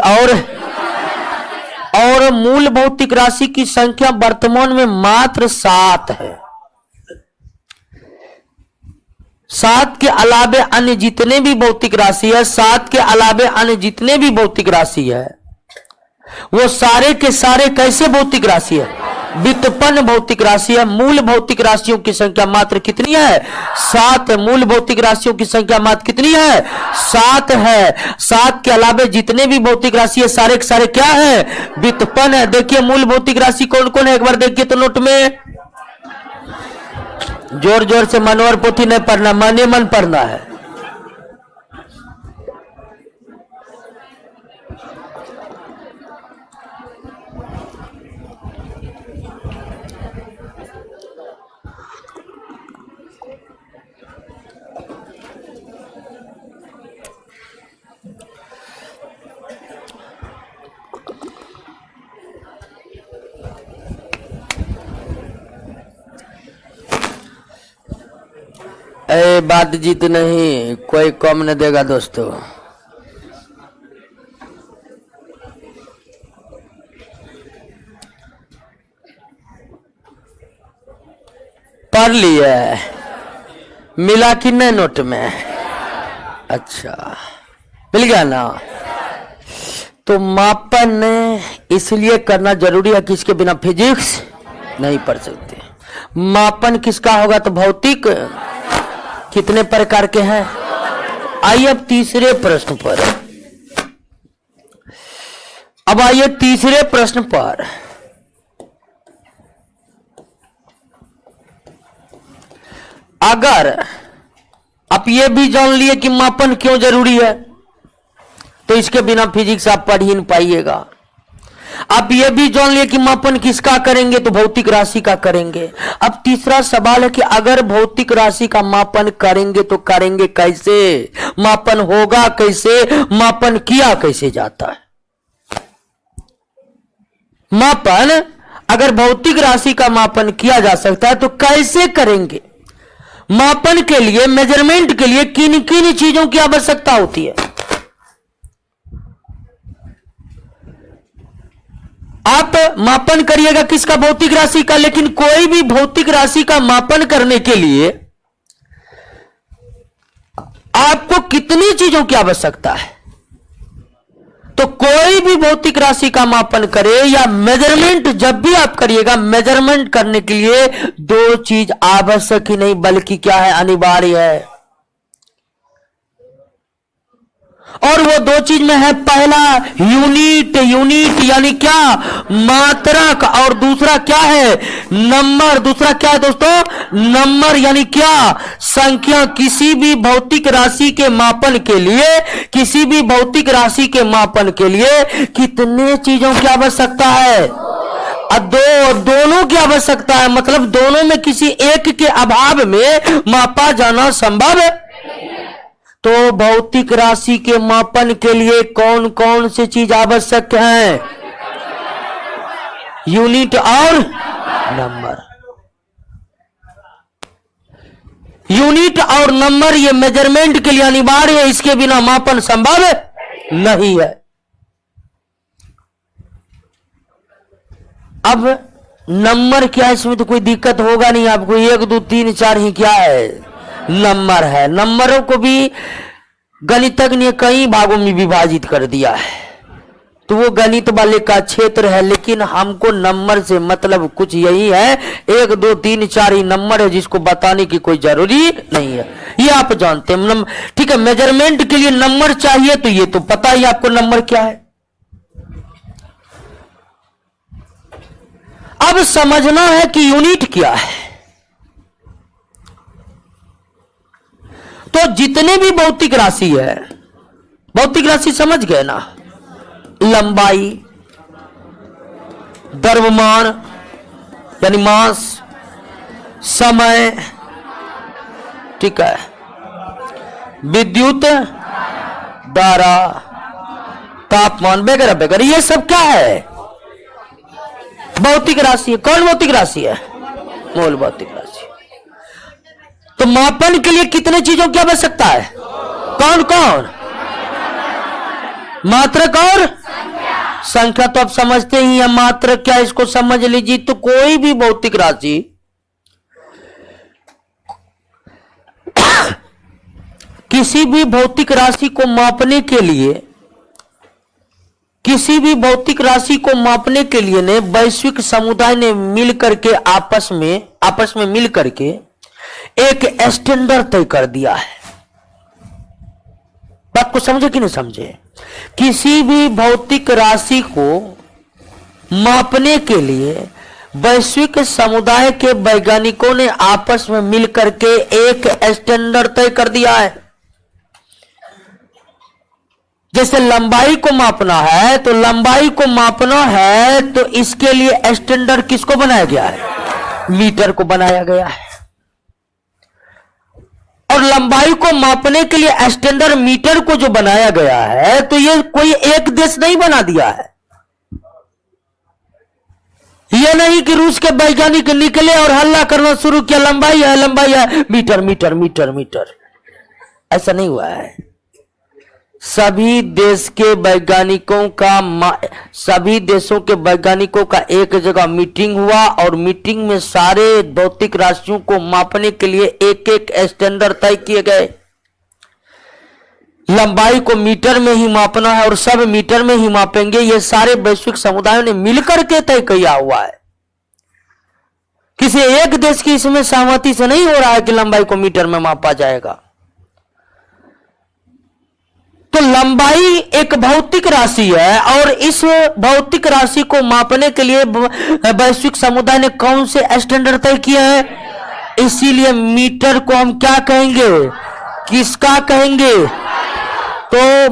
और मूल भौतिक राशि की संख्या वर्तमान में मात्र 7 है। सात के अलावे अन्य जितने भी भौतिक राशि है, सात के अलावे अन्य जितने भी भौतिक राशि है, वो सारे के सारे कैसे भौतिक राशि है? व्युत्पन्न भौतिक राशि है। मूल भौतिक राशियों की संख्या मात्र कितनी है? 7। मूल भौतिक राशियों की संख्या मात्र कितनी है? 7 है। 7 के अलावे जितने भी भौतिक राशि है सारे के सारे क्या है? व्युत्पन्न है। देखिए मूल भौतिक राशि कौन कौन है, एक बार देखिए तो नोट में। जोर जोर से मनोहर पोथी नहीं पढ़ना, माने मन पढ़ना है। बात जीत नहीं, कोई कम न देगा दोस्तों। पढ़ लिए? मिला कि नहीं नोट में? अच्छा मिल गया ना। तो मापन इसलिए करना जरूरी है कि इसके बिना फिजिक्स नहीं पढ़ सकते। मापन किसका होगा? तो भौतिक कितने प्रकार के हैं? आइए अब तीसरे प्रश्न पर। अब आइए तीसरे प्रश्न पर। अगर आप ये भी जान लिए कि मापन क्यों जरूरी है, तो इसके बिना फिजिक्स आप पढ़ ही नहीं पाइएगा। आप ये भी जान लिए कि मापन किसका करेंगे, तो भौतिक राशि का करेंगे। अब तीसरा सवाल है कि अगर भौतिक राशि का मापन करेंगे तो करेंगे कैसे? मापन होगा कैसे? मापन किया कैसे जाता है? मापन अगर भौतिक राशि का मापन किया जा सकता है तो कैसे करेंगे? मापन के लिए, मेजरमेंट के लिए किन किन चीजों की आवश्यकता होती है? आप मापन करिएगा किसका? भौतिक राशि का। लेकिन कोई भी भौतिक राशि का मापन करने के लिए आपको कितनी चीजों की आवश्यकता है? तो कोई भी भौतिक राशि का मापन करे या मेजरमेंट जब भी आप करिएगा, मेजरमेंट करने के लिए दो चीज आवश्यक ही नहीं बल्कि क्या है? अनिवार्य है। और वो दो चीज में है, पहला यूनिट, यूनिट यानी क्या? मात्रक। और दूसरा क्या है? नंबर। दूसरा क्या है दोस्तों? नंबर यानी क्या? संख्या। किसी भी भौतिक राशि के मापन के लिए, किसी भी भौतिक राशि के मापन के लिए कितने चीजों की आवश्यकता है? दोनों की आवश्यकता है। मतलब दोनों में किसी एक के अभाव में मापा जाना संभव है। तो भौतिक राशि के मापन के लिए कौन कौन सी चीज आवश्यक है? यूनिट और नंबर। यूनिट और नंबर ये मेजरमेंट के लिए अनिवार्य है, इसके बिना मापन संभव नहीं है। अब नंबर क्या है? इसमें तो कोई दिक्कत होगा नहीं आपको। 1 2 3 4 ही क्या है? नंबर है। नंबरों को भी गणितज्ञ ने कई भागों में विभाजित कर दिया है, तो वो गणित वाले का क्षेत्र है। लेकिन हमको नंबर से मतलब कुछ यही है, 1 2 3 4 ही नंबर है, जिसको बताने की कोई जरूरी नहीं है। ये आप जानते हैं। ठीक है, मेजरमेंट के लिए नंबर चाहिए तो ये तो पता ही आपको नंबर क्या है। अब समझना है कि यूनिट क्या है। तो जितने भी भौतिक राशि है, भौतिक राशि समझ गए ना? लंबाई, द्रव्यमान यानी मास, समय, ठीक है, विद्युत धारा, तापमान वगैरह वगैरह, ये सब क्या है? भौतिक राशि है। कौन भौतिक राशि है? मूल भौतिक राशि। तो मापन के लिए कितने चीजों की आवश्यकता है? कौन कौन? मात्रक और संख्या। तो आप समझते ही है मात्रक क्या, इसको समझ लीजिए। तो कोई भी भौतिक राशि किसी भी भौतिक राशि को मापने के लिए, किसी भी भौतिक राशि को मापने के लिए ने वैश्विक समुदाय ने मिलकर के आपस में मिलकर के एक स्टैंडर्ड तय कर दिया है। बात को समझे कि नहीं समझे? किसी भी भौतिक राशि को मापने के लिए वैश्विक समुदाय के वैज्ञानिकों ने आपस में मिलकर के एक स्टैंडर्ड तय कर दिया है। जैसे लंबाई को मापना है, तो लंबाई को मापना है तो इसके लिए स्टैंडर्ड किसको बनाया गया है? मीटर को बनाया गया है। और लंबाई को मापने के लिए स्टैंडर्ड मीटर को जो बनाया गया है, तो ये कोई एक देश नहीं बना दिया है। ये नहीं कि रूस के वैज्ञानिक निकले और हल्ला करना शुरू किया, लंबाई है मीटर मीटर मीटर मीटर। ऐसा नहीं हुआ है। सभी देशों के वैज्ञानिकों का एक जगह मीटिंग हुआ और मीटिंग में सारे भौतिक राशियों को मापने के लिए एक एक स्टैंडर्ड तय किए गए। लंबाई को मीटर में ही मापना है और सब मीटर में ही मापेंगे। ये सारे वैश्विक समुदायों ने मिलकर के तय किया हुआ है। किसी एक देश की इसमें सहमति से नहीं हो रहा है कि लंबाई को मीटर में मापा जाएगा। तो लंबाई एक भौतिक राशि है और इस भौतिक राशि को मापने के लिए वैश्विक समुदाय ने कौन से स्टैंडर्ड तय किए हैं? इसीलिए मीटर को हम क्या कहेंगे? किसका कहेंगे? तो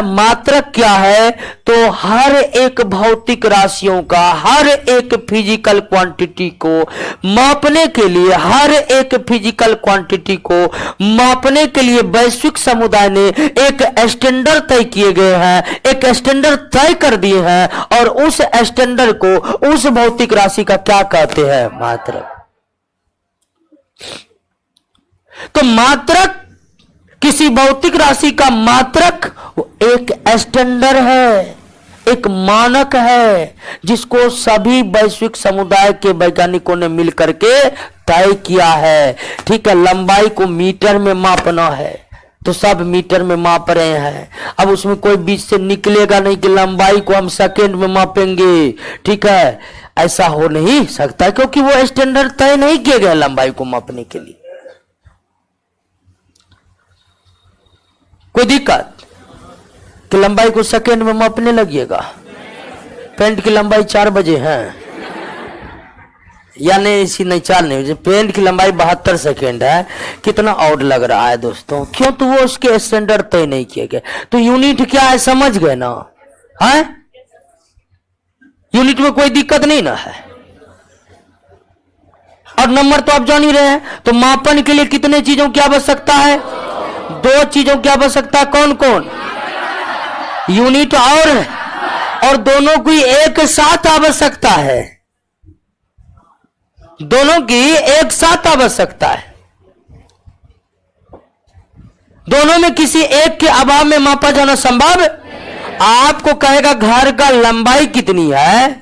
मात्रक क्या है? तो हर एक भौतिक राशियों का, हर एक फिजिकल क्वांटिटी को मापने के लिए, हर एक फिजिकल क्वांटिटी को मापने के लिए वैश्विक समुदाय ने एक स्टैंडर्ड तय किए गए हैं, एक स्टैंडर्ड तय कर दिए हैं। और उस स्टैंडर्ड को, उस भौतिक राशि का क्या कहते हैं? मात्रक। तो मात्रक, किसी भौतिक राशि का मात्रक एक स्टैंडर्ड है, एक मानक है, जिसको सभी वैश्विक समुदाय के वैज्ञानिकों ने मिलकर के तय किया है। ठीक है, लंबाई को मीटर में मापना है तो सब मीटर में माप रहे हैं। अब उसमें कोई बीच से निकलेगा नहीं कि लंबाई को हम सेकेंड में मापेंगे। ठीक है, ऐसा हो नहीं सकता क्योंकि वो स्टैंडर्ड तय नहीं किए गए लंबाई को मापने के लिए। कोई दिक्कत कि लंबाई को सेकंड में मापने लगिएगा? पेंट की लंबाई 4 बजे है या नहीं? इसी नहीं, 4 नहीं, पेंट की लंबाई 72 सेकंड है। कितना ऑड लग रहा है दोस्तों? क्यों? तो वो उसके स्टैंडर्ड तय नहीं किए गए। तो यूनिट क्या है समझ गए ना? है यूनिट में कोई दिक्कत नहीं ना है। और नंबर तो आप जान ही रहे हैं। तो मापन के लिए कितने चीजों की आवश्यकता है? 2 चीजों की आवश्यकता। कौन कौन? यूनिट और दोनों की एक साथ आवश्यकता है। दोनों की एक साथ आवश्यकता है। दोनों में किसी एक के अभाव में मापा जाना संभव। आपको कहेगा घर का लंबाई कितनी है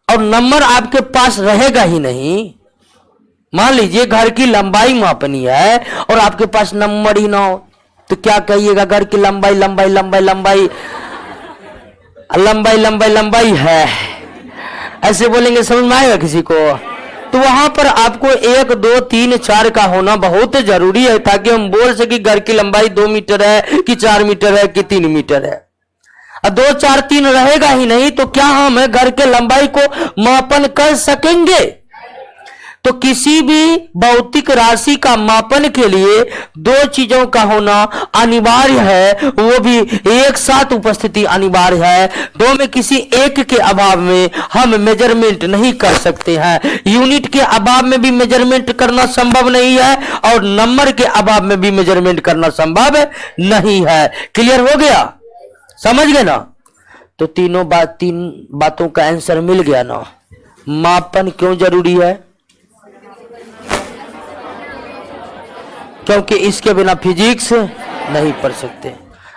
और नंबर आपके पास रहेगा ही नहीं। मान लीजिए घर की लंबाई मापनी है और आपके पास नंबर ही ना हो तो क्या कहिएगा? घर की लंबाई लंबाई लंबाई लंबाई लंबाई लंबाई लंबाई है, ऐसे बोलेंगे, समझ में आएगा किसी को? तो वहां पर आपको 1 2 3 4 का होना बहुत जरूरी है ताकि हम बोल सके घर की लंबाई 2 मीटर है कि 4 मीटर है कि 3 मीटर है। 2 4 3 रहेगा ही नहीं तो क्या हम घर के लंबाई को मापन कर सकेंगे? तो किसी भी भौतिक राशि का मापन के लिए 2 चीजों का होना अनिवार्य है, वो भी एक साथ उपस्थिति अनिवार्य है। 2 में किसी एक के अभाव में हम मेजरमेंट नहीं कर सकते हैं। यूनिट के अभाव में भी मेजरमेंट करना संभव नहीं है और नंबर के अभाव में भी मेजरमेंट करना संभव नहीं है। क्लियर हो गया? समझ गए ना? तो 3 बातों का आंसर मिल गया ना। मापन क्यों जरूरी है? क्योंकि इसके बिना फिजिक्स नहीं पढ़ सकते।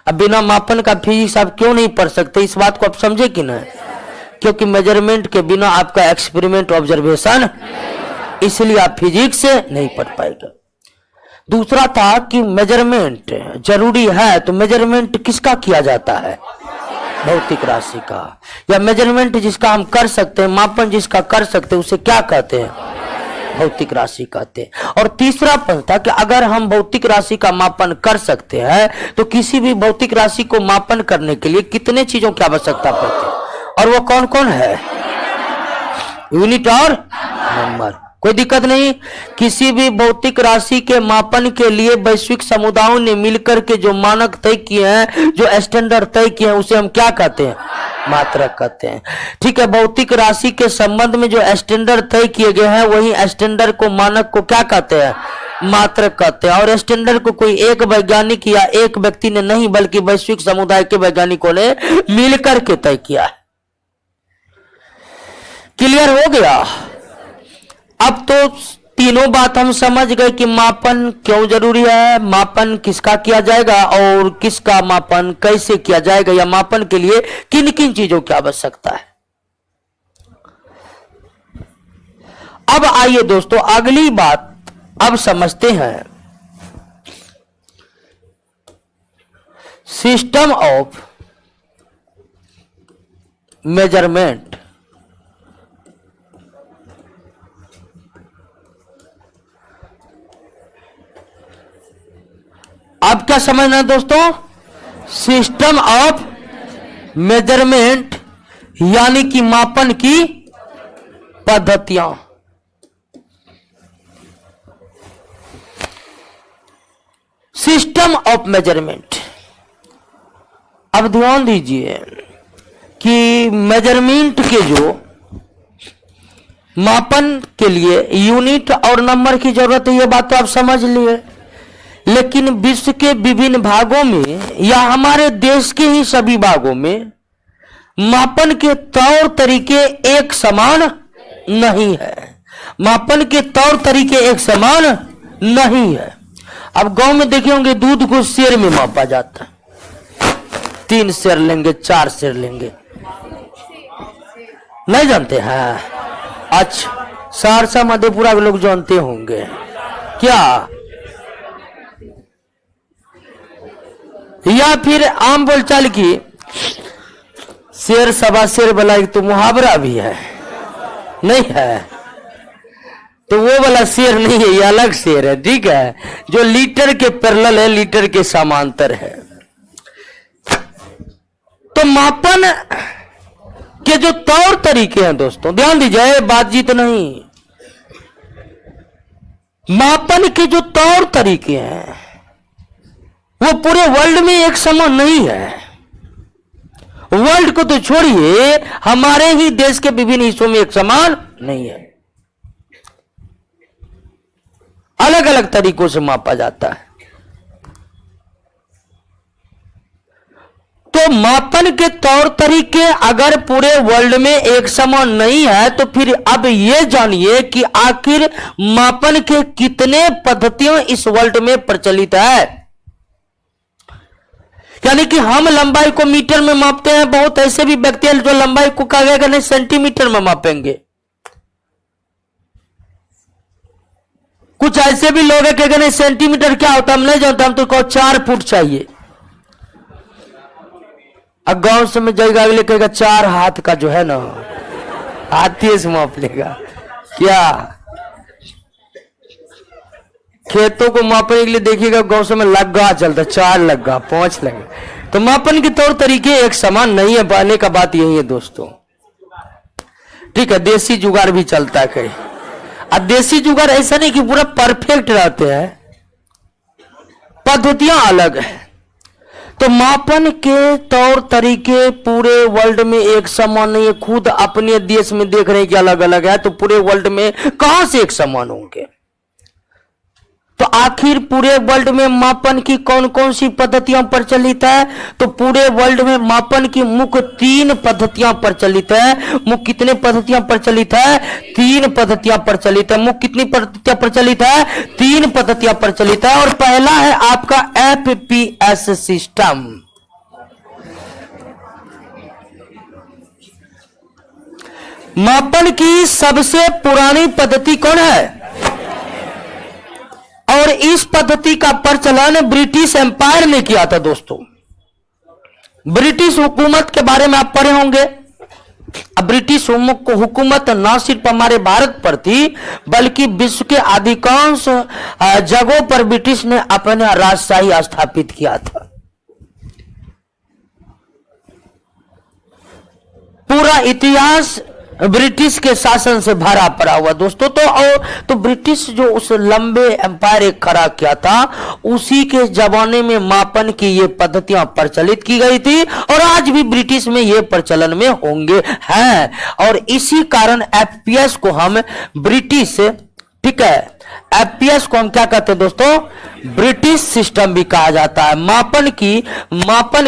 अब बिना मापन का फिजिक्स आप क्यों नहीं पढ़ सकते? इस बात को आप समझे कि नहीं? क्योंकि मेजरमेंट के बिना आपका एक्सपेरिमेंट ऑब्जर्वेशन, इसलिए आप फिजिक्स नहीं पढ़ पाएगा। दूसरा था कि मेजरमेंट जरूरी है, तो मेजरमेंट किसका किया जाता है? भौतिक राशि का। या मेजरमेंट जिसका हम कर सकते हैं, मापन जिसका कर सकते हैं, उसे क्या कहते हैं? भौतिक राशि कहते हैं। और तीसरा पद था कि अगर हम भौतिक राशि का मापन कर सकते हैं तो किसी भी भौतिक राशि को मापन करने के लिए कितने चीजों की आवश्यकता पड़ती है, और वो कौन कौन है? यूनिट और नंबर। कोई दिक्कत नहीं। किसी भी भौतिक राशि के मापन के लिए वैश्विक समुदायों ने मिलकर के जो मानक तय किए हैं, जो स्टैंडर्ड तय किए हैं, उसे हम क्या कहते हैं? मात्रक कहते हैं। ठीक है, भौतिक राशि के संबंध में जो स्टैंडर्ड तय किए गए हैं, वही स्टैंडर्ड को, मानक को क्या कहते हैं? मात्रक कहते हैं। और स्टैंडर्ड को कोई एक वैज्ञानिक या एक व्यक्ति ने नहीं, बल्कि वैश्विक समुदाय के वैज्ञानिकों ने मिलकर के तय किया है। क्लियर हो गया? अब तो तीनों बात हम समझ गए कि मापन क्यों जरूरी है, मापन किसका किया जाएगा और किसका मापन कैसे किया जाएगा, या मापन के लिए किन किन चीजों की आवश्यकता है। अब आइए दोस्तों, अगली बात अब समझते हैं। System of measurement. अब क्या समझना है दोस्तों? सिस्टम ऑफ मेजरमेंट यानी कि मापन की पद्धतियां। System of measurement. अब ध्यान दीजिए कि मेजरमेंट के जो मापन के लिए यूनिट और नंबर की जरूरत है, यह बात तो आप समझ लिए। लेकिन विश्व के विभिन्न भागों में या हमारे देश के ही सभी भागों में मापन के तौर तरीके एक समान नहीं है। मापन के तौर तरीके एक समान नहीं है। अब गांव में देखे होंगे, दूध को सेर में मापा जाता है। 3 सेर लेंगे, 4 सेर लेंगे, नहीं जानते हैं? अच्छा, सहरसा मधेपुरा के लोग जानते होंगे क्या? या फिर आम बोलचाल की शेर सवा शेर वाला एक तो मुहावरा भी है, नहीं है? तो वो वाला शेर नहीं है, ये अलग शेर है। ठीक है, जो लीटर के पैरेलल है, लीटर के समांतर है। तो मापन के जो तौर तरीके हैं दोस्तों, ध्यान दीजिए, बातचीत नहीं। मापन के जो तौर तरीके हैं वो पूरे वर्ल्ड में एक समान नहीं है। वर्ल्ड को तो छोड़िए, हमारे ही देश के विभिन्न हिस्सों में एक समान नहीं है। अलग अलग तरीकों से मापा जाता है। तो मापन के तौर तरीके अगर पूरे वर्ल्ड में एक समान नहीं है, तो फिर अब यह जानिए कि आखिर मापन के कितने पद्धतियां इस वर्ल्ड में प्रचलित है। यानी कि हम लंबाई को मीटर में मापते हैं, बहुत ऐसे भी व्यक्ति हैं जो लंबाई को कहेगा नहीं, सेंटीमीटर में मापेंगे। कुछ ऐसे भी लोग हैं कहेंगे नहीं, सेंटीमीटर क्या होता है हम नहीं जानता, हम तो कहो 4 फुट चाहिए। अब गांव से में जाएगा, अगले कहेगा 4 हाथ का जो है ना, हाथी से माप लेगा क्या? खेतों को मापने के लिए देखिएगा, गांव से में लग्गा चलता, 4 लग्गा, 5 लग्गा। तो मापन के तौर तरीके एक समान नहीं है। पाने का बात यही है दोस्तों। ठीक है, देसी जुगाड़ भी चलता है कहीं। अब देसी जुगाड़ ऐसा नहीं कि पूरा परफेक्ट रहते हैं, पद्धतियां अलग है। तो मापन के तौर तरीके पूरे वर्ल्ड में एक समान नहीं है। खुद अपने देश में देख रहे हैं कि अलग अलग है, तो पूरे वर्ल्ड में कहां से एक समान होंगे? तो आखिर पूरे वर्ल्ड में मापन की कौन कौन सी पद्धतियां प्रचलित है? तो पूरे वर्ल्ड में मापन की मुख्य 3 पद्धतियां प्रचलित है। मुख्य कितने पद्धतियां प्रचलित है? 3 पद्धतियां प्रचलित है। मुख्य कितनी पद्धतियां प्रचलित है? 3 पद्धतियां प्रचलित है। और पहला है आपका FPS सिस्टम। मापन की सबसे पुरानी पद्धति कौन है? और और इस पद्धति का प्रचलन ब्रिटिश एम्पायर ने किया था दोस्तों। ब्रिटिश हुकूमत के बारे में आप पढ़े होंगे। अब ब्रिटिश हुकूमत न सिर्फ हमारे भारत पर थी, बल्कि विश्व के अधिकांश जगहों पर ब्रिटिश ने अपना राजशाही स्थापित किया था। पूरा इतिहास ब्रिटिश के शासन से भरा पड़ा हुआ दोस्तों। तो ब्रिटिश जो उस लंबे एम्पायर एक खड़ा किया था, उसी के जमाने में मापन की ये पद्धतियां प्रचलित की गई थी और आज भी ब्रिटिश में ये प्रचलन में होंगे हैं। और इसी कारण एफपीएस को हम ब्रिटिश, ठीक है, एफपीएस को हम क्या कहते हैं दोस्तों, ब्रिटिश सिस्टम भी कहा जाता है। मापन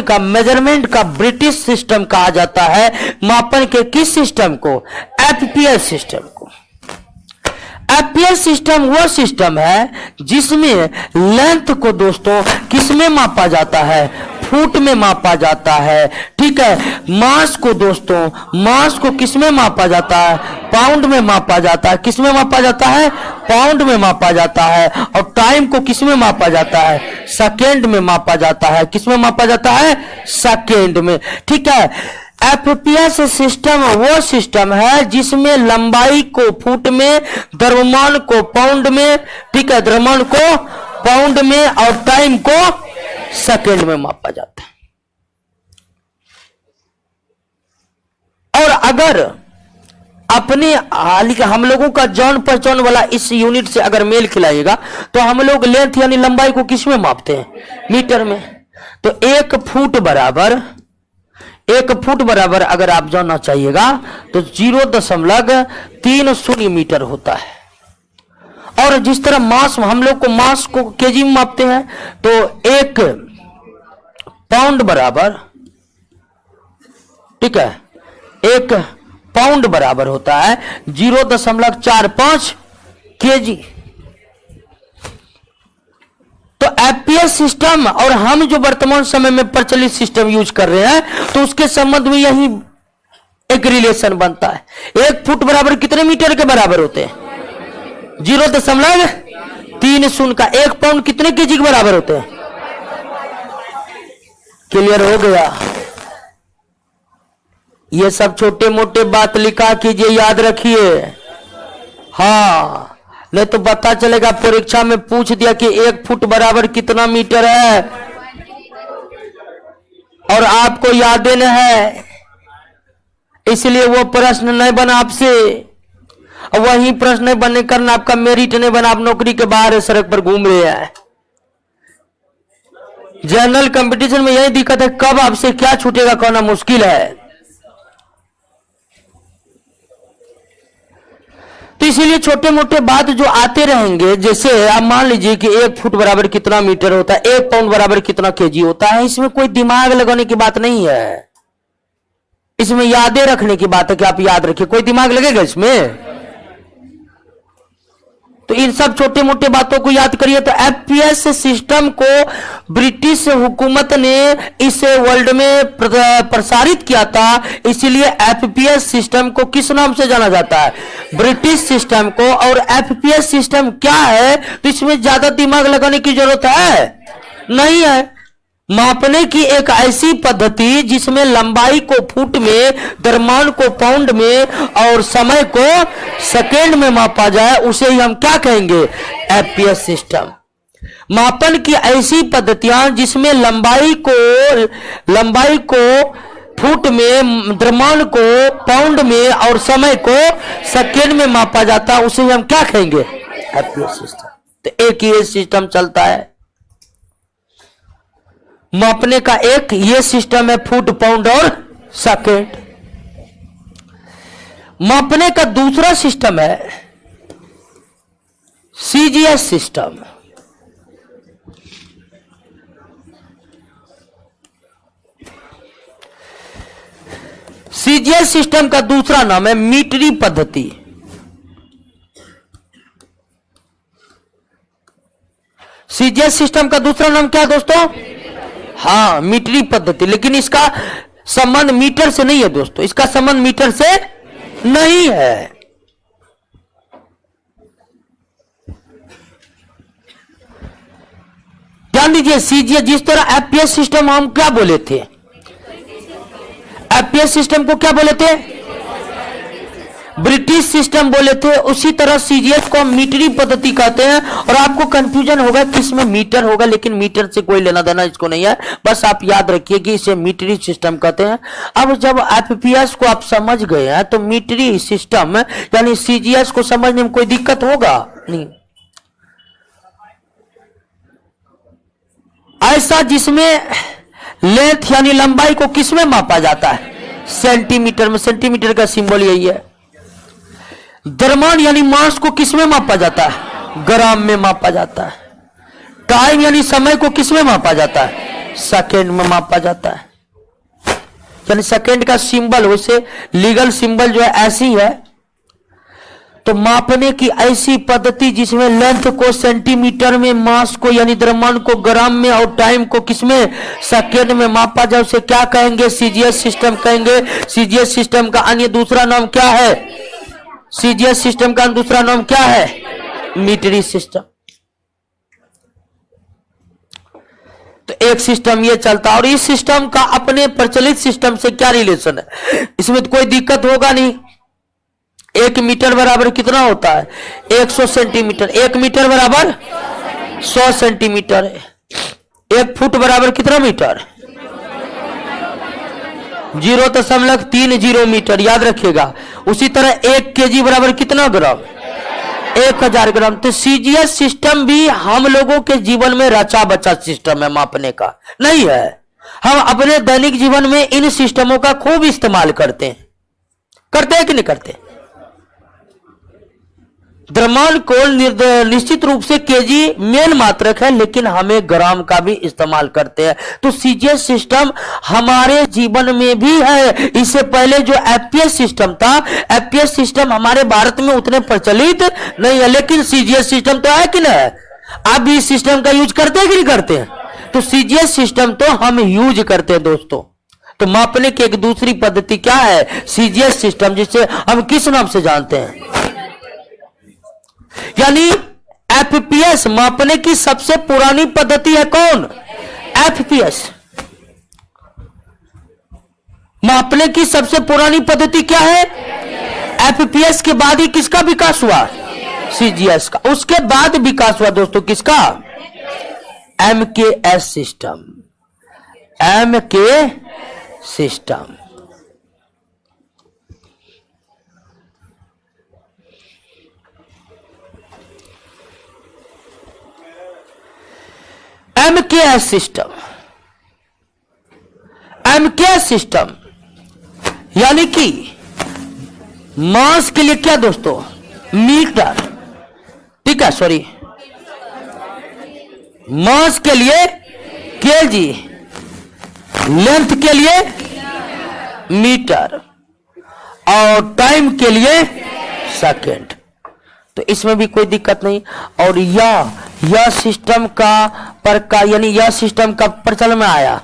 का मेजरमेंट का ब्रिटिश सिस्टम कहा जाता है। मापन के किस सिस्टम को, एफपीएस सिस्टम को। एफपीएस सिस्टम वो सिस्टम है जिसमें लेंथ को दोस्तों किसमें मापा जाता है, फुट में मापा जाता है, ठीक है। मास को दोस्तों, मास को किसमें मापा जाता है, पाउंड में मापा जाता है। किसमें मापा जाता है, पाउंड में मापा जाता है। और टाइम को किसमें मापा जाता है, सेकेंड में मापा जाता है। किसमें मापा जाता है, सेकेंड में, ठीक है। एफपीएस सिस्टम वो सिस्टम है जिसमें लंबाई को फुट में, द्रव्यमान को पाउंड में, ठीक है, द्रव्यमान को पाउंड में और टाइम को सेकेंड में मापा जाता है। और अगर अपने हाल के हम लोगों का जान पहचान वाला इस यूनिट से अगर मेल खिलाएगा तो हम लोग लेंथ यानी लंबाई को किसमें मापते हैं, मीटर में। तो एक फुट बराबर अगर आप जानना चाहिएगा तो 0.30 मीटर होता है। और जिस तरह मास, हम लोग को मास को केजी में मापते हैं, तो एक पाउंड बराबर, ठीक है, एक पाउंड बराबर होता है 0.45 केजी। तो एफपीएस सिस्टम और हम जो वर्तमान समय में प्रचलित सिस्टम यूज कर रहे हैं, तो उसके संबंध में यही एक रिलेशन बनता है। एक फुट बराबर कितने मीटर के बराबर होते हैं, 0.30 का। एक पाउंड कितने केजी के बराबर होते हैं, क्लियर हो गया। ये सब छोटे मोटे बात लिखा कीजिए, याद रखिए। हाँ, नहीं तो पता चलेगा परीक्षा में पूछ दिया कि एक फुट बराबर कितना मीटर है और आपको याद नहीं है, इसलिए वो प्रश्न नहीं बना आपसे। वही प्रश्न नहीं बनने के कारण आपका मेरिट नहीं बना, आप नौकरी के बाहर सड़क पर घूम रहे हैं। जनरल कंपटीशन में यही दिक्कत है, कब आपसे क्या छूटेगा कहना मुश्किल है। तो इसीलिए छोटे मोटे बात जो आते रहेंगे, जैसे आप मान लीजिए कि एक फुट बराबर कितना मीटर होता है, एक पाउंड बराबर कितना केजी होता है, इसमें कोई दिमाग लगाने की बात नहीं है, इसमें यादें रखने की बात है कि आप याद रखिए। कोई दिमाग लगेगा इसमें? तो इन सब छोटे मोटे बातों को याद करिए। तो एफपीएस सिस्टम को ब्रिटिश हुकूमत ने इस वर्ल्ड में प्रसारित किया था, इसलिए एफपीएस सिस्टम को किस नाम से जाना जाता है, ब्रिटिश सिस्टम को। और एफपीएस सिस्टम क्या है, तो इसमें ज्यादा दिमाग लगाने की जरूरत है नहीं है। मापने की एक ऐसी पद्धति जिसमें लंबाई को फुट में, द्रव्यमान को पाउंड में और समय को सेकेंड में मापा जाए, उसे ही हम क्या कहेंगे, एफपीएस सिस्टम। मापन की ऐसी पद्धतियां जिसमें लंबाई को फुट में, द्रव्यमान को पाउंड में और समय को सेकेंड में मापा जाता है, उसे हम क्या कहेंगे, एफपीएस सिस्टम। तो एक ही सिस्टम चलता है मापने का, एक ये सिस्टम है फुट, पाउंड और सेकेंड। मापने का दूसरा सिस्टम है सीजीएस सिस्टम। सीजीएस सिस्टम का दूसरा नाम है मीटरी पद्धति। सीजीएस सिस्टम का दूसरा नाम क्या है दोस्तों, हाँ, मीटरी पद्धति। लेकिन इसका संबंध मीटर से नहीं है दोस्तों, इसका संबंध मीटर से नहीं है। ध्यान दीजिए, सीजीएस जिस तरह एफपीएस सिस्टम हम क्या बोले थे, एफपीएस सिस्टम को क्या बोले थे, ब्रिटिश सिस्टम बोले थे, उसी तरह सीजीएस को हम मीटरी पद्धति कहते हैं। और आपको कंफ्यूजन होगा किसमें मीटर होगा, लेकिन मीटर से कोई लेना देना इसको नहीं है, बस आप याद रखिए कि इसे मीटरी सिस्टम कहते हैं। अब जब एफपीएस को आप समझ गए हैं तो मीटरी सिस्टम यानी सीजीएस को समझने में कोई दिक्कत होगा नहीं। ऐसा जिसमें लेंथ यानी लंबाई को किसमें मापा जाता है, सेंटीमीटर में, सेंटीमीटर का सिंबल यही है। द्रव्यमान यानी मास को किसमें मापा जाता है, ग्राम में मापा जाता है। टाइम यानी समय को किसमें मापा जाता है, सेकंड में मापा जाता है। यानी सेकंड का सिंबल वैसे लीगल सिंबल जो है ऐसी है। तो मापने की ऐसी पद्धति जिसमें लेंथ को सेंटीमीटर में, मास को यानी द्रव्यमान को ग्राम में और टाइम को किसमें, सेकंड में मापा जाए, उसे क्या कहेंगे, सीजीएस सिस्टम कहेंगे। सीजीएस सिस्टम का अन्य दूसरा नाम क्या है, सीजीएस सिस्टम का दूसरा नाम क्या है, मीटरी सिस्टम। तो एक सिस्टम ये चलता है और इस सिस्टम का अपने प्रचलित सिस्टम से क्या रिलेशन है, इसमें तो कोई दिक्कत होगा नहीं। 1 मीटर बराबर कितना होता है, 100 सेंटीमीटर। 1 मीटर बराबर 100 सेंटीमीटर है। 1 फुट बराबर कितना मीटर, 0.30 मीटर, याद रखिएगा। उसी तरह 1 केजी बराबर कितना ग्राम, 1000 ग्राम। तो सीजीएस सिस्टम भी हम लोगों के जीवन में रचा बचा सिस्टम है, मापने का नहीं है। हम अपने दैनिक जीवन में इन सिस्टमों का खूब इस्तेमाल करते हैं कि नहीं करते। द्रव्यमान को निश्चित रूप से केजी मेन मात्रक है, लेकिन हमें ग्राम का भी इस्तेमाल करते हैं। तो सीजीएस सिस्टम हमारे जीवन में भी है। इससे पहले जो एफपीएस सिस्टम था, एफपीएस सिस्टम हमारे भारत में उतने प्रचलित नहीं है, लेकिन सीजीएस सिस्टम तो है कि नहीं। आप भी इस सिस्टम का यूज करते हैं कि नहीं करते हैं। तो सीजीएस सिस्टम तो हम यूज करते हैं दोस्तों। तो मापने की एक दूसरी पद्धति क्या है, सीजीएस सिस्टम, जिसे हम किस नाम से जानते हैं, यानी एफपीएस। मापने की सबसे पुरानी पद्धति है कौन, एफपीएस। मापने की सबसे पुरानी पद्धति क्या है, एफपीएस के बाद ही किसका विकास हुआ, सीजीएस का। उसके बाद विकास हुआ दोस्तों किसका, MKS system, MK system. MKS system, MKS system यानी कि मास के लिए क्या दोस्तों, मीटर, ठीक है, सॉरी, मास के लिए केजी, लेंथ के लिए मीटर और टाइम के लिए सेकंड। तो इसमें भी कोई दिक्कत नहीं। और यह सिस्टम का यानी यह सिस्टम का प्रचलन में आया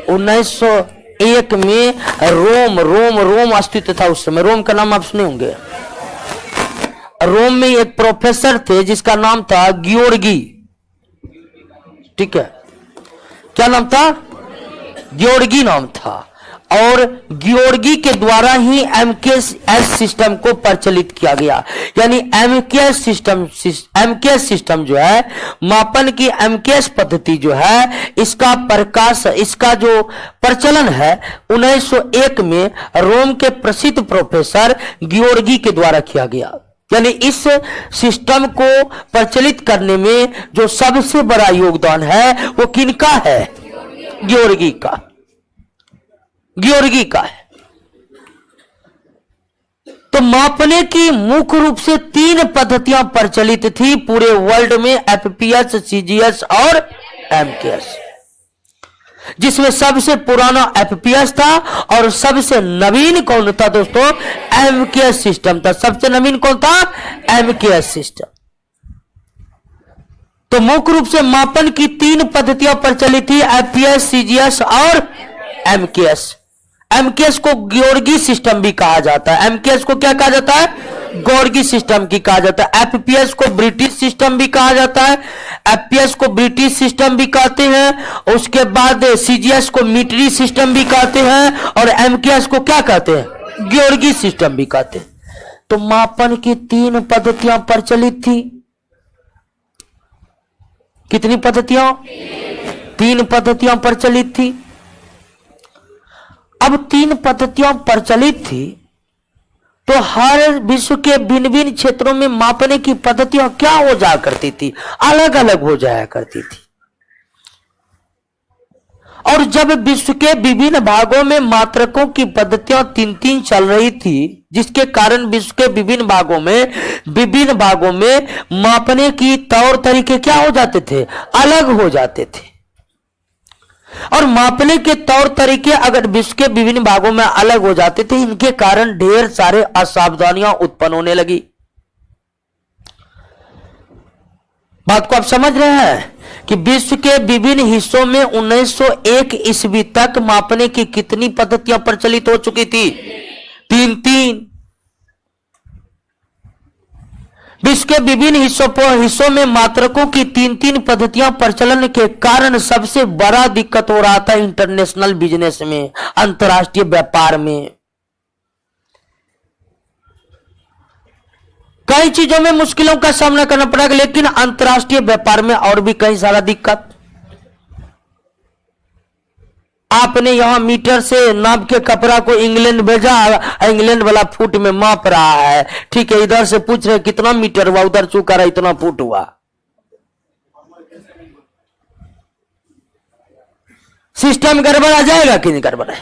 1901 में। रोम अस्तित्व था उस समय। रोम का नाम आप सुने होंगे। रोम में एक प्रोफेसर थे जिसका नाम था गियोर्गी, ठीक है, क्या नाम था, गियोर्गी नाम था। और गियोर्गी के द्वारा ही एमकेएस सिस्टम को प्रचलित किया गया। यानी एमकेएस सिस्टम जो है, मापन की एमकेएस पद्धति जो है, इसका जो प्रचलन है 1901 में रोम के प्रसिद्ध प्रोफेसर गियोर्गी के द्वारा किया गया। यानी इस सिस्टम को प्रचलित करने में जो सबसे बड़ा योगदान है वो किनका है, गियोर्गी का है। तो मापने की मुख्य रूप से 3 पद्धतियां प्रचलित थी पूरे वर्ल्ड में, एफपीएस, सीजीएस और एमकेएस, जिसमें सबसे पुराना एफपीएस था और सबसे नवीन कौन था दोस्तों, एमकेएस सिस्टम था। सबसे नवीन कौन था, एमकेएस सिस्टम। तो मुख्य रूप से मापन की 3 पद्धतियां प्रचलित थी, एफपीएस, सीजीएस और एमकेएस। एमकेएस को गियोर्गी सिस्टम भी कहा जाता है। एमकेएस को क्या कहा जाता है, गॉर्गी सिस्टम की कहा जाता है। एफपीएस को ब्रिटिश सिस्टम भी कहा जाता है, एफपीएस को ब्रिटिश सिस्टम भी कहते हैं। उसके बाद सीजीएस को मिलिट्री सिस्टम भी कहते हैं, और एमकेएस को क्या कहते हैं? गॉर्गी सिस्टम भी कहते हैं। तो मापन की 3 पद्धतियां प्रचलित थी। कितनी पद्धतियां? 3 पद्धतियां प्रचलित थी। अब 3 पद्धतियां प्रचलित थी तो हर विश्व के भिन्न भिन्न क्षेत्रों में मापने की पद्धतियां क्या हो जाया करती थी? अलग अलग हो जाया करती थी। और जब विश्व के विभिन्न भागों में मात्रकों की पद्धतियां 3-3 चल रही थी, जिसके कारण विश्व के विभिन्न भागों में मापने की तौर तरीके क्या हो जाते थे? अलग हो जाते थे। और मापने के तौर तरीके अगर विश्व के विभिन्न भागों में अलग हो जाते थे, इनके कारण ढेर सारे असावधानियां उत्पन्न होने लगी। बात को आप समझ रहे हैं कि विश्व के विभिन्न हिस्सों में 1901 ईस्वी तक मापने की कितनी पद्धतियां प्रचलित हो चुकी थी? 3-3। विश्व के विभिन्न हिस्सों में मात्रकों की 3-3 पद्धतियां प्रचलन के कारण सबसे बड़ा दिक्कत हो रहा था इंटरनेशनल बिजनेस में, अंतर्राष्ट्रीय व्यापार में। कई चीजों में मुश्किलों का सामना करना पड़ेगा, लेकिन अंतर्राष्ट्रीय व्यापार में और भी कई सारा दिक्कत। आपने यहां मीटर से नाप के कपड़ा को इंग्लैंड भेजा, इंग्लैंड वाला फुट में माप रहा है, ठीक है। इधर से पूछ रहे कितना मीटर हुआ, उधर चूका रहा इतना फुट हुआ। सिस्टम गड़बड़ आ जाएगा कि नहीं गड़बड़ है?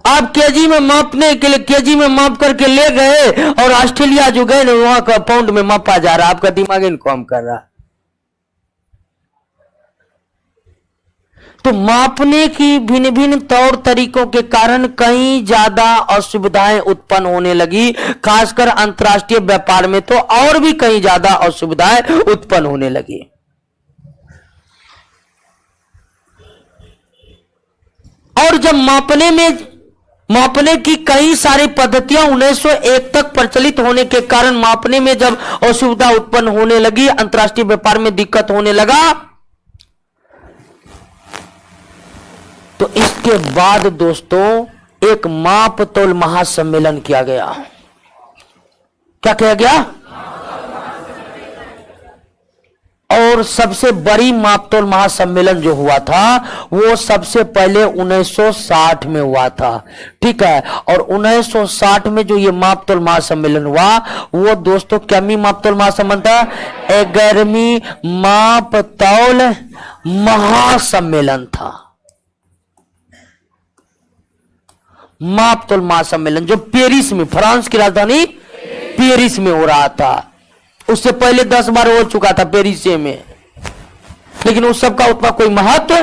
आप केजी में मापने के लिए केजी में माप करके ले गए, और ऑस्ट्रेलिया जो गए ना वहां का पाउंड में मापा जा रहा है। आपका दिमाग इन काम कर रहा है। तो मापने की भिन्न भिन्न तौर तरीकों के कारण कई ज्यादा असुविधाएं उत्पन्न होने लगी, खासकर अंतर्राष्ट्रीय व्यापार में तो और भी कई ज्यादा असुविधाएं उत्पन्न होने लगी। और जब मापने की कई सारी पद्धतियां 1901 तक प्रचलित होने के कारण मापने में जब असुविधा उत्पन्न होने लगी, अंतर्राष्ट्रीय व्यापार में दिक्कत होने लगा, तो इसके बाद दोस्तों एक माप तोल महासम्मेलन किया गया। क्या किया गया? और सबसे बड़ी मापतोल महासम्मेलन जो हुआ था वो सबसे पहले 1960 में हुआ था, ठीक है। और 1960 में जो ये मापतोल महासम्मेलन हुआ वो दोस्तों क्या मापतोल महासम्मेलन था? 11वीं मापतोल महासम्मेलन था। मापतोल महासम्मेलन जो पेरिस में, फ्रांस की राजधानी पेरिस में हो रहा था। उससे पहले 10 बार हो चुका था पेरिस में, लेकिन उस सब का उतना कोई महत्व।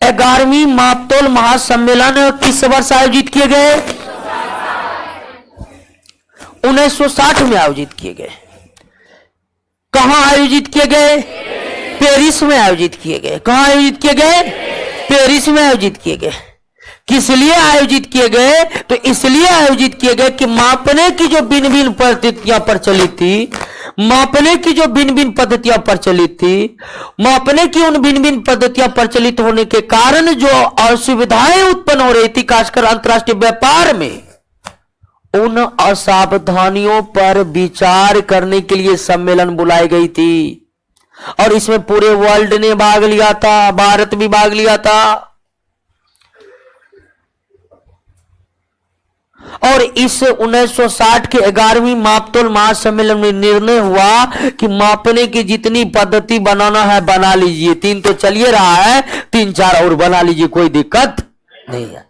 11वीं मापतोल महासम्मेलन किस वर्ष आयोजित किए गए? 1960 में आयोजित किए गए। कहां आयोजित किए गए? पेरिस में आयोजित किए गए। कहां आयोजित किए गए? पेरिस में आयोजित किए गए। किस लिए आयोजित किए गए? तो इसलिए आयोजित किए गए कि मापने की जो भिन्न भिन्न पद्धतियां प्रचलित थी, मापने की जो भिन्न भिन्न पद्धतियां प्रचलित थी, मापने की उन भिन्न भिन्न पद्धतियां प्रचलित होने के कारण जो असुविधाएं उत्पन्न हो रही थी, खासकर अंतर्राष्ट्रीय व्यापार में, उन असावधानियों पर विचार करने के लिए सम्मेलन बुलाई गई थी। और इसमें पूरे वर्ल्ड ने भाग लिया था, भारत भी भाग लिया था। और इस 1960 के 11वीं मापतोल महासम्मेलन में निर्णय हुआ कि मापने की जितनी पद्धति बनाना है बना लीजिए। 3 तो चलिए रहा है, 3-4 और बना लीजिए, कोई दिक्कत नहीं है।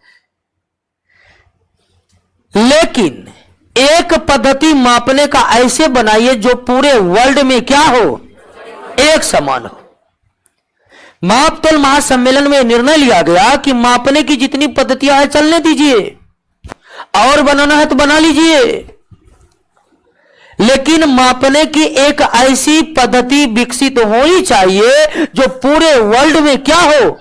लेकिन एक पद्धति मापने का ऐसे बनाइए जो पूरे वर्ल्ड में क्या हो? एक समान हो। मापतोल महासम्मेलन में निर्णय लिया गया कि मापने की जितनी पद्धतियां हैं चलने दीजिए, और बनाना है तो बना लीजिए, लेकिन मापने की एक ऐसी पद्धति विकसित होनी चाहिए जो पूरे वर्ल्ड में क्या हो?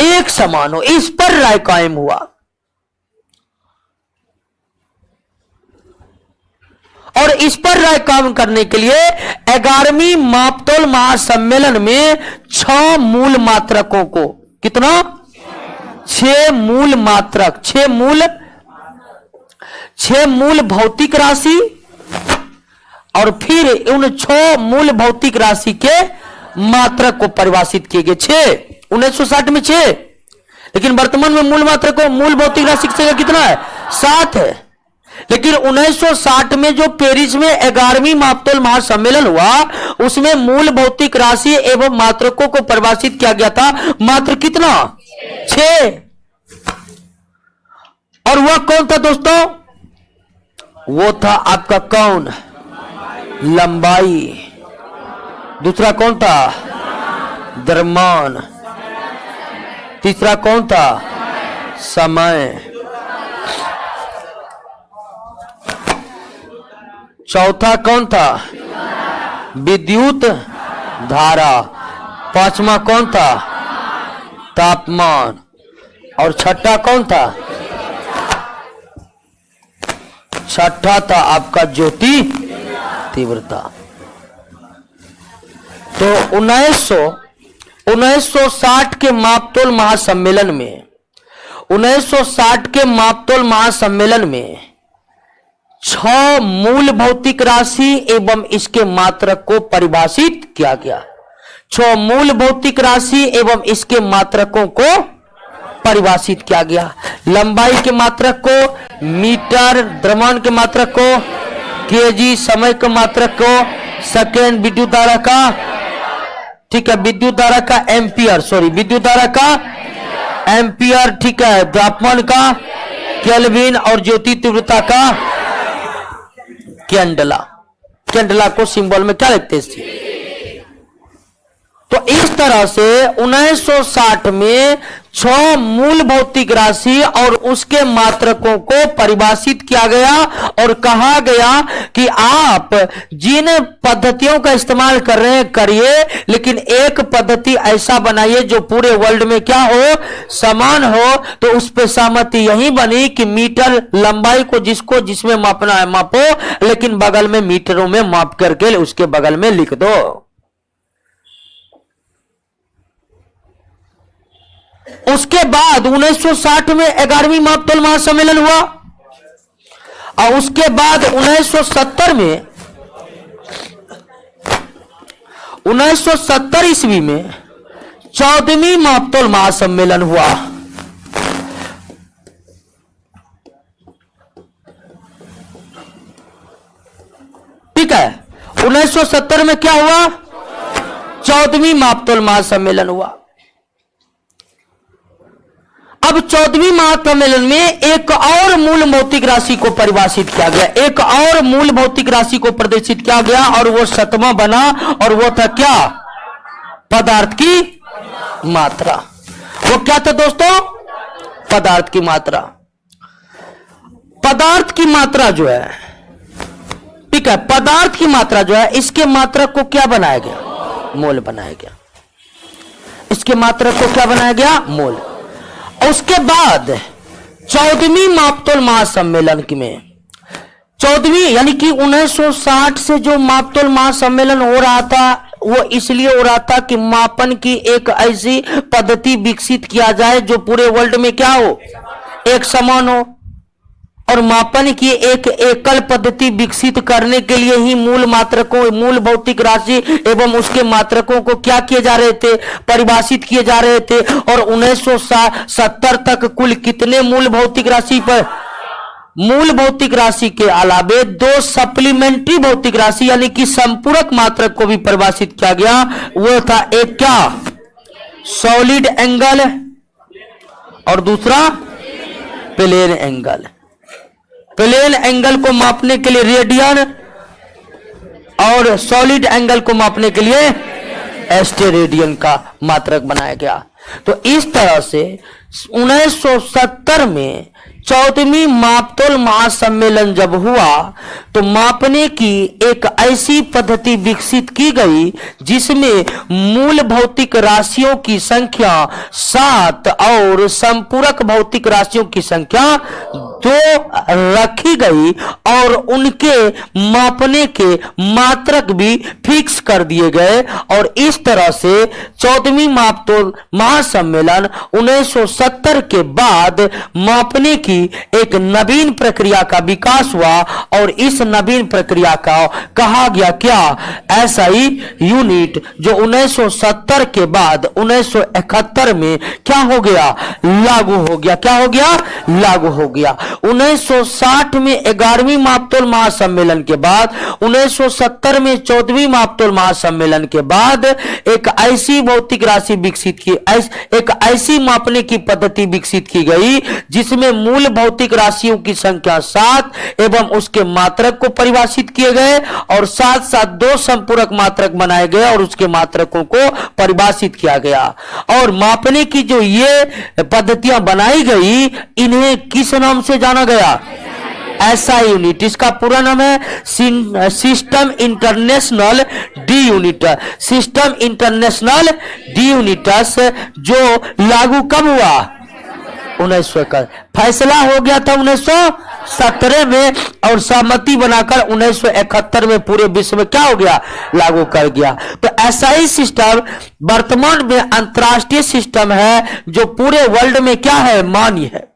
एक समान हो। इस पर राय कायम हुआ। और इस पर राय काम करने के लिए 11वीं मापतोल महासम्मेलन में 6 मूल मात्रकों को, कितना, 6 मूल मात्रक, 6 मूल भौतिक राशि और फिर उन 6 मूल भौतिक राशि के मात्रक को परिभाषित किए गए। 6 1960 में 6, लेकिन वर्तमान में मूल मात्रक, मूल भौतिक राशि की संख्या कितना है, 7 है। लेकिन 1960 में जो पेरिस में 11वीं मापतोल महासम्मेलन हुआ, उसमें मूल भौतिक राशि एवं मात्रकों को परिभाषित किया गया था मात्र कितना, 6। और वह कौन था दोस्तों, वो था आपका कौन, लंबाई। दूसरा कौन था, द्रव्यमान। तीसरा कौन था, समय। चौथा कौन था, विद्युत धारा। पांचवा कौन था, तापमान। और छठा कौन था, छठा था आपका ज्योति तीव्रता। तो 1960 के मापतोल महासम्मेलन में, 1960 के मापतोल महासम्मेलन में 6 मूल भौतिक राशि एवं इसके मात्रक को परिभाषित किया गया। 6 मूल भौतिक राशि एवं इसके मात्रकों को परिभाषित किया गया। लंबाई के मात्रक को मीटर, द्रव्यमान के मात्रक को केजी, समय के मात्रक को सेकेंड, विद्युत धारा का, ठीक है, विद्युत धारा का एम्पियर, सॉरी विद्युत धारा का एम्पियर, ठीक है, तापमान का केल्विन और ज्योति तीव्रता का कैंडला। कैंडला को सिंबल में क्या लिखते हैं। तो इस तरह से 1960 में 6 मूल भौतिक राशि और उसके मात्रकों को परिभाषित किया गया और कहा गया कि आप जिन पद्धतियों का इस्तेमाल कर रहे हैं करिए, लेकिन एक पद्धति ऐसा बनाइए जो पूरे वर्ल्ड में क्या हो, समान हो। तो उस पे सहमति यही बनी कि मीटर लंबाई को जिसको जिसमें मापना है मापो, लेकिन बगल में मीटरों में माप करके उसके बगल में लिख दो। उसके बाद 1960 में 11वीं मापतोल महासम्मेलन हुआ और उसके बाद 1970 ईस्वी में 14वीं मापतोल महासम्मेलन हुआ। ठीक है, 1970 में क्या हुआ, 14वीं मापतोल महासम्मेलन हुआ। अब 14वीं महासम्मेलन में एक और मूल भौतिक राशि को परिभाषित किया गया, एक और मूल भौतिक राशि को प्रदर्शित किया गया और वो 7वां बना और वो था क्या, पदार्थ की मात्रा। वो क्या था दोस्तों, पदार्थ की मात्रा। पदार्थ की मात्रा जो है, ठीक है, पदार्थ की मात्रा जो है, इसके मात्रक को क्या बनाया गया, मोल बनाया गया। इसके मात्रक को क्या बनाया गया, मोल। उसके बाद 14वीं मापतोल महासम्मेलन में, 14वीं यानी कि 1960 से जो मापतोल महासम्मेलन हो रहा था वो इसलिए हो रहा था कि मापन की एक ऐसी पद्धति विकसित किया जाए जो पूरे वर्ल्ड में क्या हो, एक समान हो। और मापन की एक एकल पद्धति विकसित करने के लिए ही मूल मात्रकों, मूल भौतिक राशि एवं उसके मात्रकों को क्या किए जा रहे थे, परिभाषित किए जा रहे थे। और 1970 तक कुल कितने मूल भौतिक राशि पर, मूल भौतिक राशि के अलावे 2 सप्लीमेंट्री भौतिक राशि यानी कि संपूरक मात्रक को भी परिभाषित किया गया। वो था एक क्या, सॉलिड एंगल और दूसरा प्लेन एंगल। प्लेन एंगल को मापने के लिए रेडियन और सॉलिड एंगल को मापने के लिए एस्टेरेडियन का मात्रक बनाया गया। तो इस तरह से 1970 में 14वीं मापतोल महासम्मेलन जब हुआ तो मापने की एक ऐसी पद्धति विकसित की गई जिसमें मूल भौतिक राशियों की संख्या 7 और संपूरक भौतिक राशियों की संख्या 2 रखी गई और उनके मापने के मात्रक भी फिक्स कर दिए गए। और इस तरह से 14वीं मापतोल महासम्मेलन 1970 के बाद मापने की एक नवीन प्रक्रिया का विकास हुआ और इस नवीन प्रक्रिया का कहा गया क्या, एसआई यूनिट, जो 1970 के बाद 1971 में क्या हो गया, लागू हो गया। क्या हो गया, लागू हो गया। 1960 में 11वीं मापतोल महासम्मेलन के बाद 1970 में 14वीं मापतोल महासम्मेलन के बाद एक ऐसी भौतिक राशि विकसित की, एक ऐसी मापने की पद्धति विकसित की गई जिसमें मूल भौतिक राशियों की संख्या 7 एवं उसके मात्रक को परिभाषित किए गए और साथ साथ 2 संपूरक मात्रक बनाए गए और उसके मात्रकों को परिभाषित किया गया। और मापने की जो ये पद्धतियां बनाई गई, इन्हें किस नाम से जाना गया, एसआई यूनिट। इसका पूरा नाम है system international D unit. System international D units, जो लागू कब हुआ, 1900 का फैसला हो गया था 1917 में और सहमति बनाकर 1971 में पूरे विश्व में क्या हो गया, लागू कर गया। तो एसआई सिस्टम वर्तमान में अंतरराष्ट्रीय सिस्टम है जो पूरे वर्ल्ड में क्या है, मान्य है।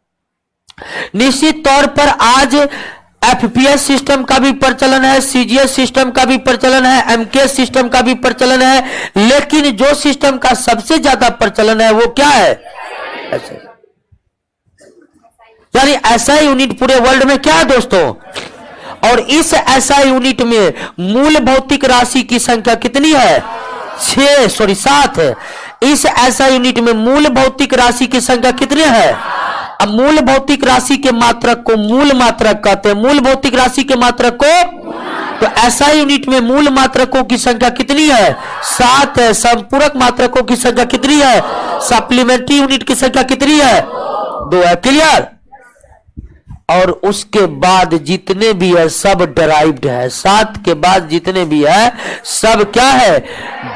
निश्चित तौर पर आज एफपीएस सिस्टम का भी प्रचलन है, सीजीएस सिस्टम का भी प्रचलन है, एमकेएस सिस्टम का भी प्रचलन है, लेकिन जो सिस्टम का सबसे ज्यादा प्रचलन है वो क्या है, यानी एसआई यूनिट पूरे वर्ल्ड में क्या है दोस्तों। और इस एसआई यूनिट में मूल भौतिक राशि की संख्या कितनी है, 7 है। इस एसआई यूनिट में मूल भौतिक राशि की संख्या कितनी है। अब मूल भौतिक राशि के मात्रक को मूल मात्रक कहते हैं, मूल भौतिक राशि के मात्रक को, तो एसआई यूनिट में मूल मात्रकों की संख्या कितनी है, 7 है। संपूरक मात्रकों की संख्या कितनी है, सप्लीमेंट्री यूनिट की संख्या कितनी है, 2 है। क्लियर। और उसके बाद जितने भी है सब डराइव्ड है, 7 के बाद जितने भी है सब क्या है,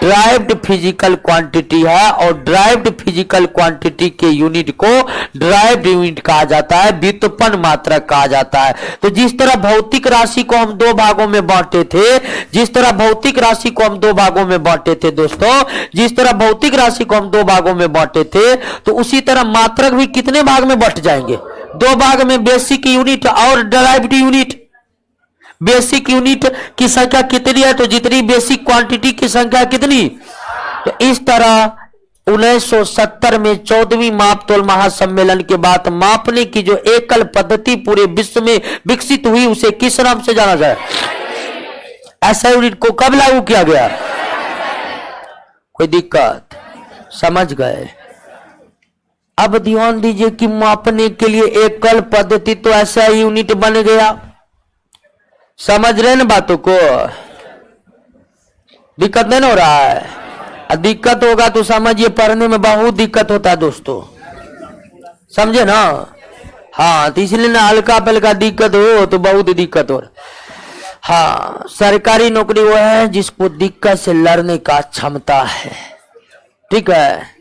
ड्राइव्ड फिजिकल क्वांटिटी है। और ड्राइव्ड फिजिकल क्वांटिटी के यूनिट को ड्राइव्ड यूनिट कहा जाता है, व्युत्पन्न मात्रक कहा जाता है। तो जिस तरह भौतिक राशि को हम 2 भागों में बांटे थे, जिस तरह भौतिक राशि को हम 2 भागों में बांटे थे दोस्तों, जिस तरह भौतिक राशि को हम 2 भागों में बांटे थे, तो उसी तरह मात्रक भी कितने भाग में बंट जाएंगे, 2 भाग में, बेसिक यूनिट और डराइव्ड यूनिट। बेसिक यूनिट की संख्या कितनी है, तो जितनी बेसिक क्वांटिटी की संख्या कितनी। तो इस तरह 1970 में 14वीं मापतोल महासम्मेलन के बाद मापने की जो एकल पद्धति पूरे विश्व में विकसित हुई, उसे किस नाम से जाना जाए, एसआई यूनिट को कब लागू किया गया। कोई दिक्कत, समझ गए। अब ध्यान दीजिए कि मापने के लिए एकल पद्धति तो ऐसा यूनिट बन गया, समझ रहे ना बातों को, दिक्कत नहीं हो रहा है। दिक्कत होगा तो समझिए पढ़ने में बहुत दिक्कत होता है दोस्तों, समझे ना। हाँ, तो इसलिए ना हल्का पल्का दिक्कत हो तो बहुत दिक्कत हो रहा। हाँ, सरकारी नौकरी वो है जिसको दिक्कत से लड़ने का क्षमता है, ठीक है।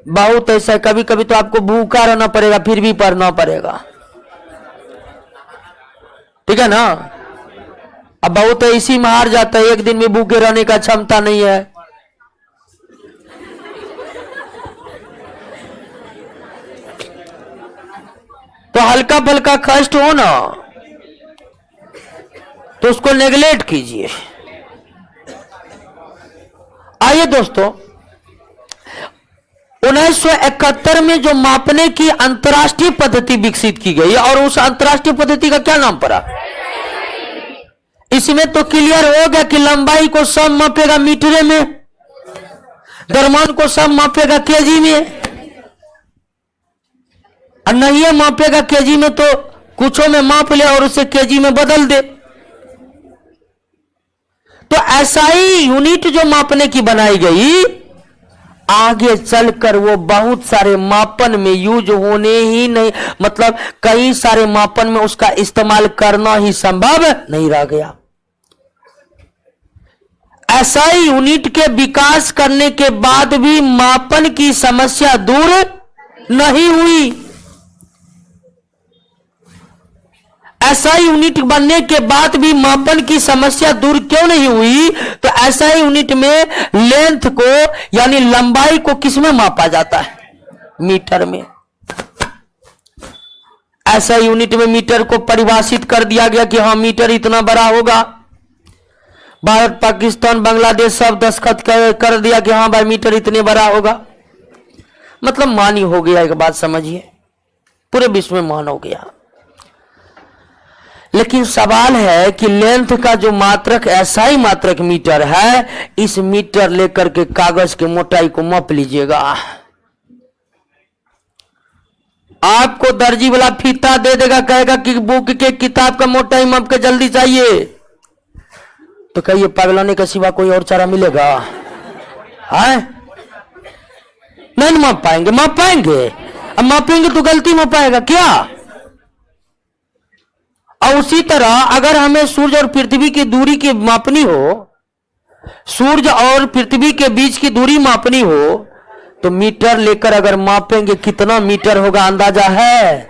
बहुत ऐसा, कभी कभी तो आपको भूखा रहना पड़ेगा फिर भी पढ़ना पड़ेगा, ठीक है ना। अब बहुत ऐसी में हार जाता है, एक दिन में भूखे रहने का क्षमता नहीं है। तो हल्का फल्का कष्ट हो ना तो उसको नेगलेक्ट कीजिए। आइए दोस्तों, 1971 में जो मापने की अंतरराष्ट्रीय पद्धति विकसित की गई और उस अंतरराष्ट्रीय पद्धति का क्या नाम पड़ा, इसमें तो क्लियर हो गया कि लंबाई को सब मापेगा मीटर में, द्रव्यमान को सब मापेगा केजी में, और नहीं मापेगा केजी में तो कुछों में माप ले और उसे केजी में बदल दे। तो एसआई यूनिट जो मापने की बनाई गई आगे चलकर वो बहुत सारे मापन में यूज होने ही नहीं, मतलब कई सारे मापन में उसका इस्तेमाल करना ही संभव नहीं रह गया। एसआई यूनिट के विकास करने के बाद भी मापन की समस्या दूर नहीं हुई। एसआई यूनिट बनने के बाद भी मापन की समस्या दूर क्यों नहीं हुई? तो एसआई यूनिट में लेंथ को यानी लंबाई को किसमें मापा जाता है? मीटर में। एसआई यूनिट में मीटर को परिभाषित कर दिया गया कि हाँ मीटर इतना बड़ा होगा। भारत, पाकिस्तान, बांग्लादेश सब दस्तखत कर दिया कि हाँ भाई मीटर इतने बड़ा होगा, मतलब मान ही हो गया। एक बात समझिए, पूरे विश्व में मान हो गया। लेकिन सवाल है कि लेंथ का जो मात्रक एसआई मात्रक मीटर है, इस मीटर लेकर के कागज की मोटाई को माप लीजिएगा। आपको दर्जी वाला फीता दे देगा, कहेगा कि बुक के किताब का मोटाई माप के जल्दी चाहिए, तो कहिए पागलाने के सिवा कोई और चारा मिलेगा? है नहीं माप पाएंगे? माप पाएंगे? अब मापेंगे तो गलती में पाएगा क्या? और उसी तरह अगर हमें सूर्य और पृथ्वी की दूरी की मापनी हो, सूर्य और पृथ्वी के बीच की दूरी मापनी हो, तो मीटर लेकर अगर मापेंगे कितना मीटर होगा अंदाजा है?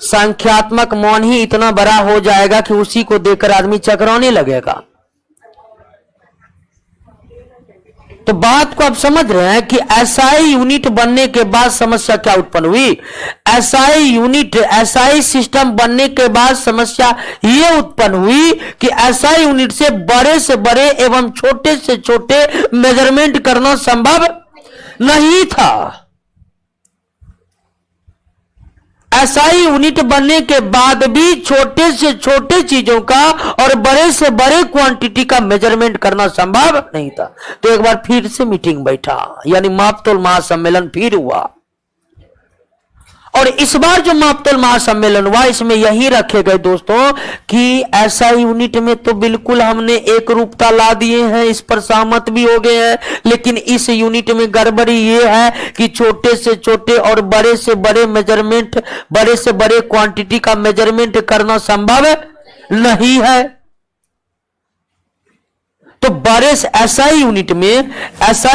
संख्यात्मक मान ही इतना बड़ा हो जाएगा कि उसी को देखकर आदमी चकराने लगेगा। तो बात को आप समझ रहे हैं कि एसआई यूनिट बनने के बाद समस्या क्या उत्पन्न हुई? एसआई यूनिट, एसआई सिस्टम बनने के बाद समस्या यह उत्पन्न हुई कि एसआई यूनिट से बड़े एवं छोटे से छोटे मेजरमेंट करना संभव नहीं था। एसआई यूनिट बनने के बाद भी छोटे से छोटे चीजों का और बड़े से बड़े क्वांटिटी का मेजरमेंट करना संभव नहीं था। तो एक बार फिर से मीटिंग बैठा, यानी मापतोल महासम्मेलन फिर हुआ। और इस बार जो मापतोल महासम्मेलन हुआ, इसमें यही रखे गए दोस्तों कि एसआई यूनिट में तो बिल्कुल हमने एक रूपता ला दिए हैं, इस पर सहमत भी हो गए हैं, लेकिन इस यूनिट में गड़बड़ी ये है कि छोटे से छोटे और बड़े से बड़े मेजरमेंट, बड़े से बड़े क्वांटिटी का मेजरमेंट करना संभव नहीं है। तो बड़े एसआई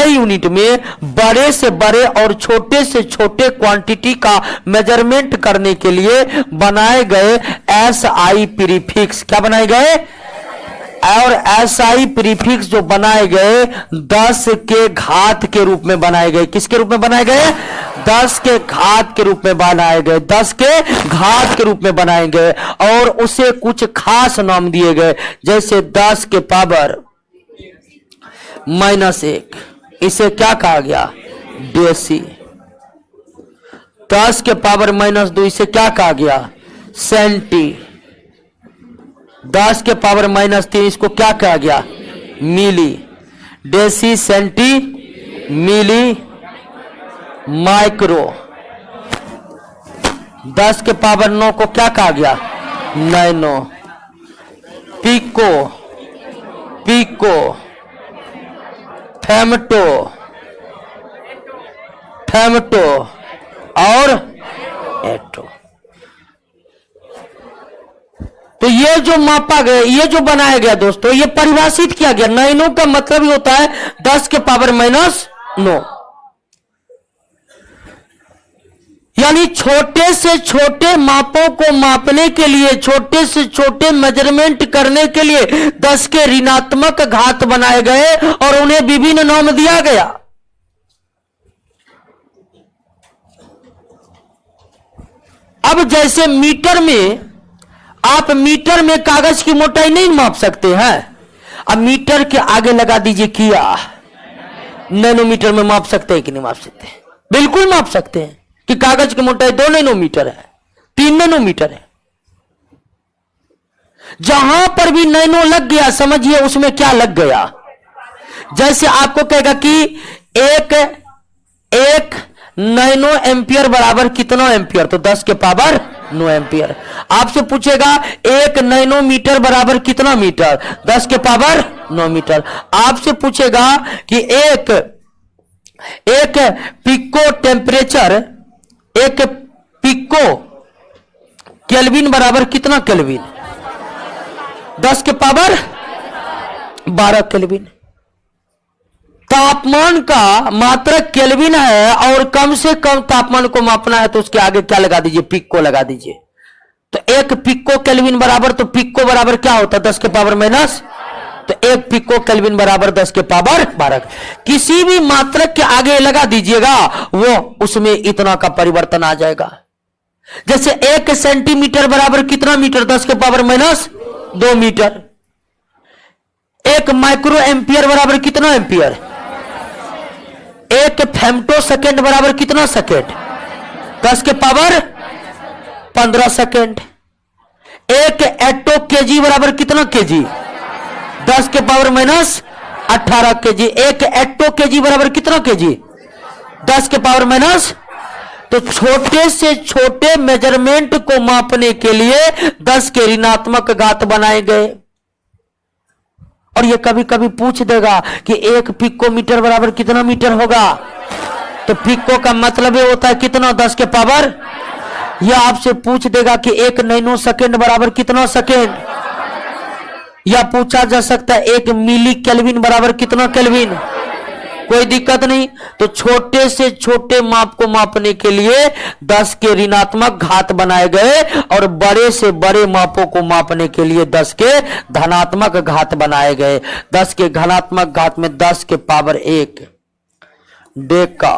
यूनिट में बड़े से बड़े और छोटे से छोटे क्वांटिटी का मेजरमेंट करने के लिए बनाए गए एसआई प्रीफिक्स। क्या बनाए गए? और एसआई प्रीफिक्स जो बनाए गए 10 के घात के रूप में बनाए गए। किसके रूप में बनाए गए? 10 के घात के रूप में बनाए गए। 10 के घात के रूप में बनाए गए और उसे कुछ खास नाम दिए गए, जैसे 10 के पावर -1, इसे क्या कहा गया? डेसी। 10 के पावर -2, इसे क्या कहा गया? सेंटी। 10 के पावर -3, इसको क्या कहा गया? मिली। डेसी, सेंटी, मिली, माइक्रो। 10 के पावर 9 को क्या कहा गया? नैनो। पिको, फेमटो और एटो। तो ये जो मापा गया, ये जो बनाया गया दोस्तों, ये परिभाषित किया गया। नैनो का मतलब ही होता है 10 के पावर -9, यानी छोटे से छोटे मापों को मापने के लिए, छोटे से छोटे मेजरमेंट करने के लिए 10 के ऋणात्मक घात बनाए गए और उन्हें विभिन्न नाम दिया गया। अब जैसे मीटर में, आप मीटर में कागज की मोटाई नहीं माप सकते हैं, अब मीटर के आगे लगा दीजिए किया, नैनोमीटर में माप सकते हैं कि नहीं माप सकते? बिल्कुल माप सकते हैं कि कागज की मोटाई 2 नैनोमीटर है, 3 नैनोमीटर है। जहां पर भी नैनो लग गया, समझिए उसमें क्या लग गया। जैसे आपको कहेगा कि एक नैनो एम्पियर बराबर कितना एम्पियर, तो 10 के पावर 9 एम्पियर। आपसे पूछेगा 1 नैनोमीटर बराबर कितना मीटर, 10 के पावर 9 मीटर। आपसे पूछेगा कि 1 एक पिको टेम्परेचर, एक पिको केल्विन बराबर कितना केल्विन? 10 के पावर 12 केल्विन। तापमान का मात्रक केल्विन है और कम से कम तापमान को मापना है तो उसके आगे क्या लगा दीजिए? पिको लगा दीजिए। तो एक पिको केल्विन बराबर, तो पिको बराबर क्या होता है? 10 के पावर माइनस, तो एक पिको केल्विन बराबर 10 के पावर 12। किसी भी मात्रक के आगे लगा दीजिएगा वो उसमें इतना का परिवर्तन आ जाएगा। जैसे 1 सेंटीमीटर बराबर कितना मीटर? 10 के power minus 2 metre. 1 micro ampere बराबर कितना एम्पियर? 1 फेम्टो सेकेंड बराबर कितना सेकेंड? 10 के पावर 15 सेकेंड। 1 एटो केजी बराबर कितना केजी? 10 के पावर माइनस 18 केजी। 1 एटो केजी बराबर कितना केजी? 10 के पावर माइनस। तो छोटे से छोटे मेजरमेंट को मापने के लिए 10 के ऋणात्मक घात बनाए गए। और ये कभी कभी पूछ देगा कि 1 पिकोमीटर बराबर कितना मीटर होगा? तो पिको का मतलब ये होता है कितना? 10 के पावर। यह आपसे पूछ देगा कि 1 नैनो सेकेंड बराबर कितना सेकेंड? या पूछा जा सकता है 1 मिली केल्विन बराबर कितना केल्विन? कोई दिक्कत नहीं। तो छोटे से छोटे माप को मापने के लिए 10 के ऋणात्मक घात बनाए गए और बड़े से बड़े मापों को मापने के लिए 10 के धनात्मक घात बनाए गए। 10 के धनात्मक घात में 10 के पावर 1 डेका।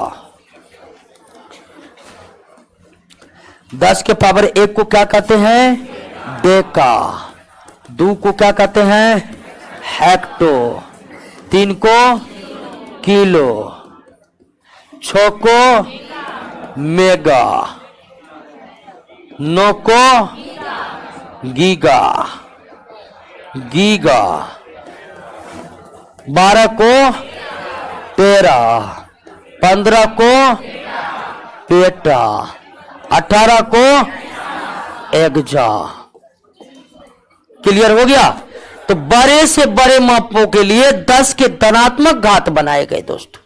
10 के पावर 1 को क्या कहते हैं? डेका। 2 को क्या कहते हैं? हेक्टो। 3 को किलो। 6 को मेगा। 9 को गीगा। गीगा। 12 को टेरा। 15 को पेटा। 18 को एक्जा। क्लियर हो गया? तो बड़े से बड़े मापों के लिए 10 के धनात्मक घात बनाए गए दोस्तों।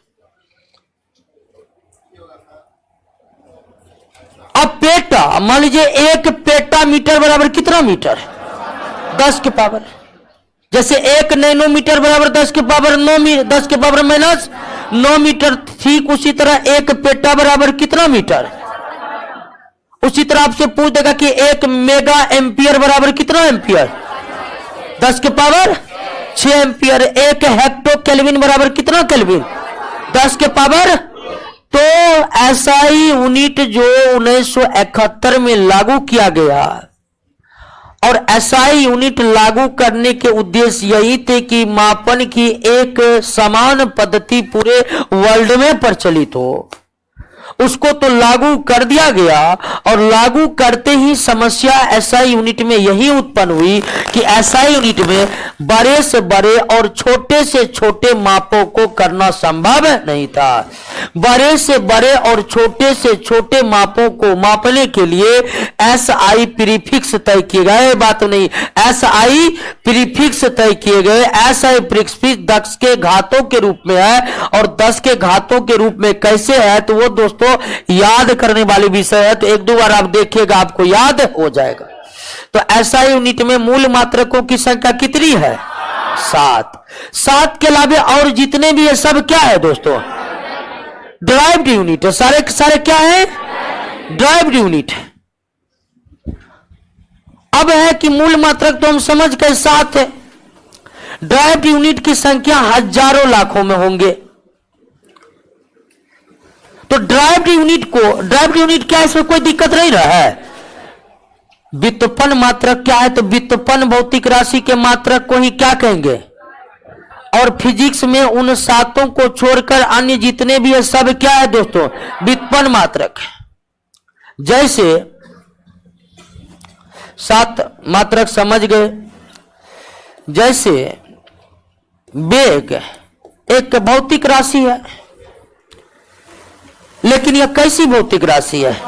अब पेटा, मान लीजिए 1 पेटा मीटर बराबर कितना मीटर? 10 के पावर। जैसे 1 नैनोमीटर बराबर 10 के पावर 9 10 के पावर माइनस 9 मीटर। ठीक उसी तरह 1 पेटा बराबर कितना मीटर? उसी तरह आपसे पूछ देगा कि 1 मेगा एम्पियर बराबर कितना एम्पियर? 10 के पावर 6 एम्पियर। 1 हेक्टो केल्विन बराबर कितना केल्विन? 10 के पावर। तो एसआई यूनिट जो 1971 में लागू किया गया और एसआई यूनिट लागू करने के उद्देश्य यही थे कि मापन की एक समान पद्धति पूरे वर्ल्ड में प्रचलित हो। उसको तो लागू कर दिया गया और लागू करते ही समस्या एसआई यूनिट में यही उत्पन्न हुई कि एसआई यूनिट में बड़े से बड़े और छोटे से छोटे मापों को करना संभव नहीं था। बड़े से बड़े और छोटे से छोटे मापों को मापने के लिए एसआई प्रीफिक्स तय किए गए। बात नहीं, एसआई प्रीफिक्स तय किए गए। एसआई प्रीफिक्स 10 के घातों के रूप में है और 10 के घातों के रूप में कैसे है तो वो दोस्तों याद करने वाली विषय है। तो 1-2 बार आप देखिएगा आपको याद हो जाएगा। तो एसआई यूनिट में मूल मात्रकों की संख्या कितनी है? 7। 7 के अलावा और जितने भी है सब क्या है दोस्तों? ड्राइव्ड यूनिट है। सारे क्या है? Derived unit. अब है कि मूल मात्रक तो हम समझ गए 7 है। ड्राइव्ड यूनिट की संख्या हजारों लाखों में होंगे। तो ड्राइव्ड यूनिट क्या है? इसमें कोई दिक्कत नहीं रहा है। व्युत्पन्न मात्रक क्या है? तो व्युत्पन्न भौतिक राशि के मात्रक को ही क्या कहेंगे? और फिजिक्स में उन 7 को छोड़कर अन्य जितने भी है सब क्या है दोस्तों? व्युत्पन्न मात्रक। जैसे 7 मात्रक समझ गए। जैसे वेग एक भौतिक राशि है, लेकिन यह कैसी भौतिक राशि है?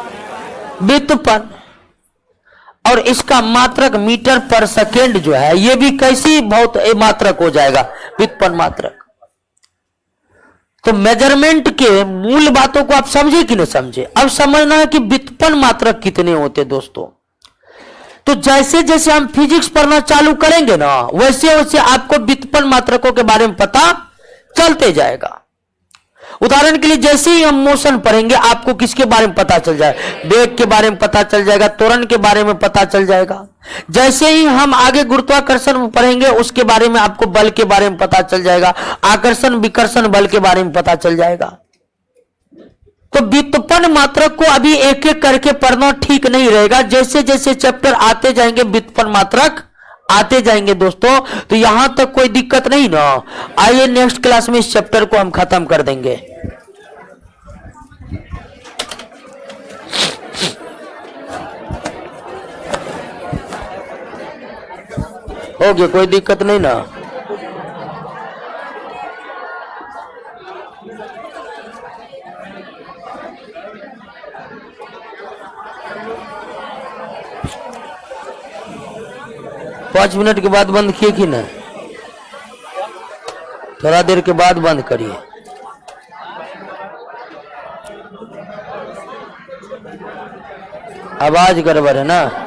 व्युत्पन्न। और इसका मात्रक मीटर पर सेकेंड जो है यह भी कैसी मात्रक हो जाएगा? व्युत्पन्न मात्रक। तो मेजरमेंट के मूल बातों को आप समझे कि नहीं समझे? अब समझना है कि व्युत्पन्न मात्रक कितने होते दोस्तों। तो जैसे जैसे हम फिजिक्स पढ़ना चालू करेंगे ना, वैसे वैसे आपको व्युत्पन्न मात्रकों के बारे में पता चलते जाएगा। उदाहरण के लिए जैसे ही हम मोशन पढ़ेंगे, आपको किसके बारे में पता चल जाएगा? वेग के बारे में पता चल जाएगा, त्वरण के बारे में पता चल जाएगा। जैसे ही हम आगे गुरुत्वाकर्षण पढ़ेंगे, उसके बारे में आपको बल के बारे में पता चल जाएगा, आकर्षण विकर्षण बल के बारे में पता चल जाएगा। तो व्युत्पन्न मात्रक को अभी एक एक करके पढ़ना ठीक नहीं रहेगा। जैसे जैसे चैप्टर आते जाएंगे, व्युत्पन्न मात्रक आते जाएंगे दोस्तों, तो यहां तक कोई दिक्कत नहीं ना। आइए नेक्स्ट क्लास में इस चैप्टर को हम खत्म कर देंगे। हो गया, कोई दिक्कत नहीं ना। पांच मिनट के बाद बंद किए कि ना? थोड़ा देर के बाद बंद करिए। आवाज गड़बड़ है ना।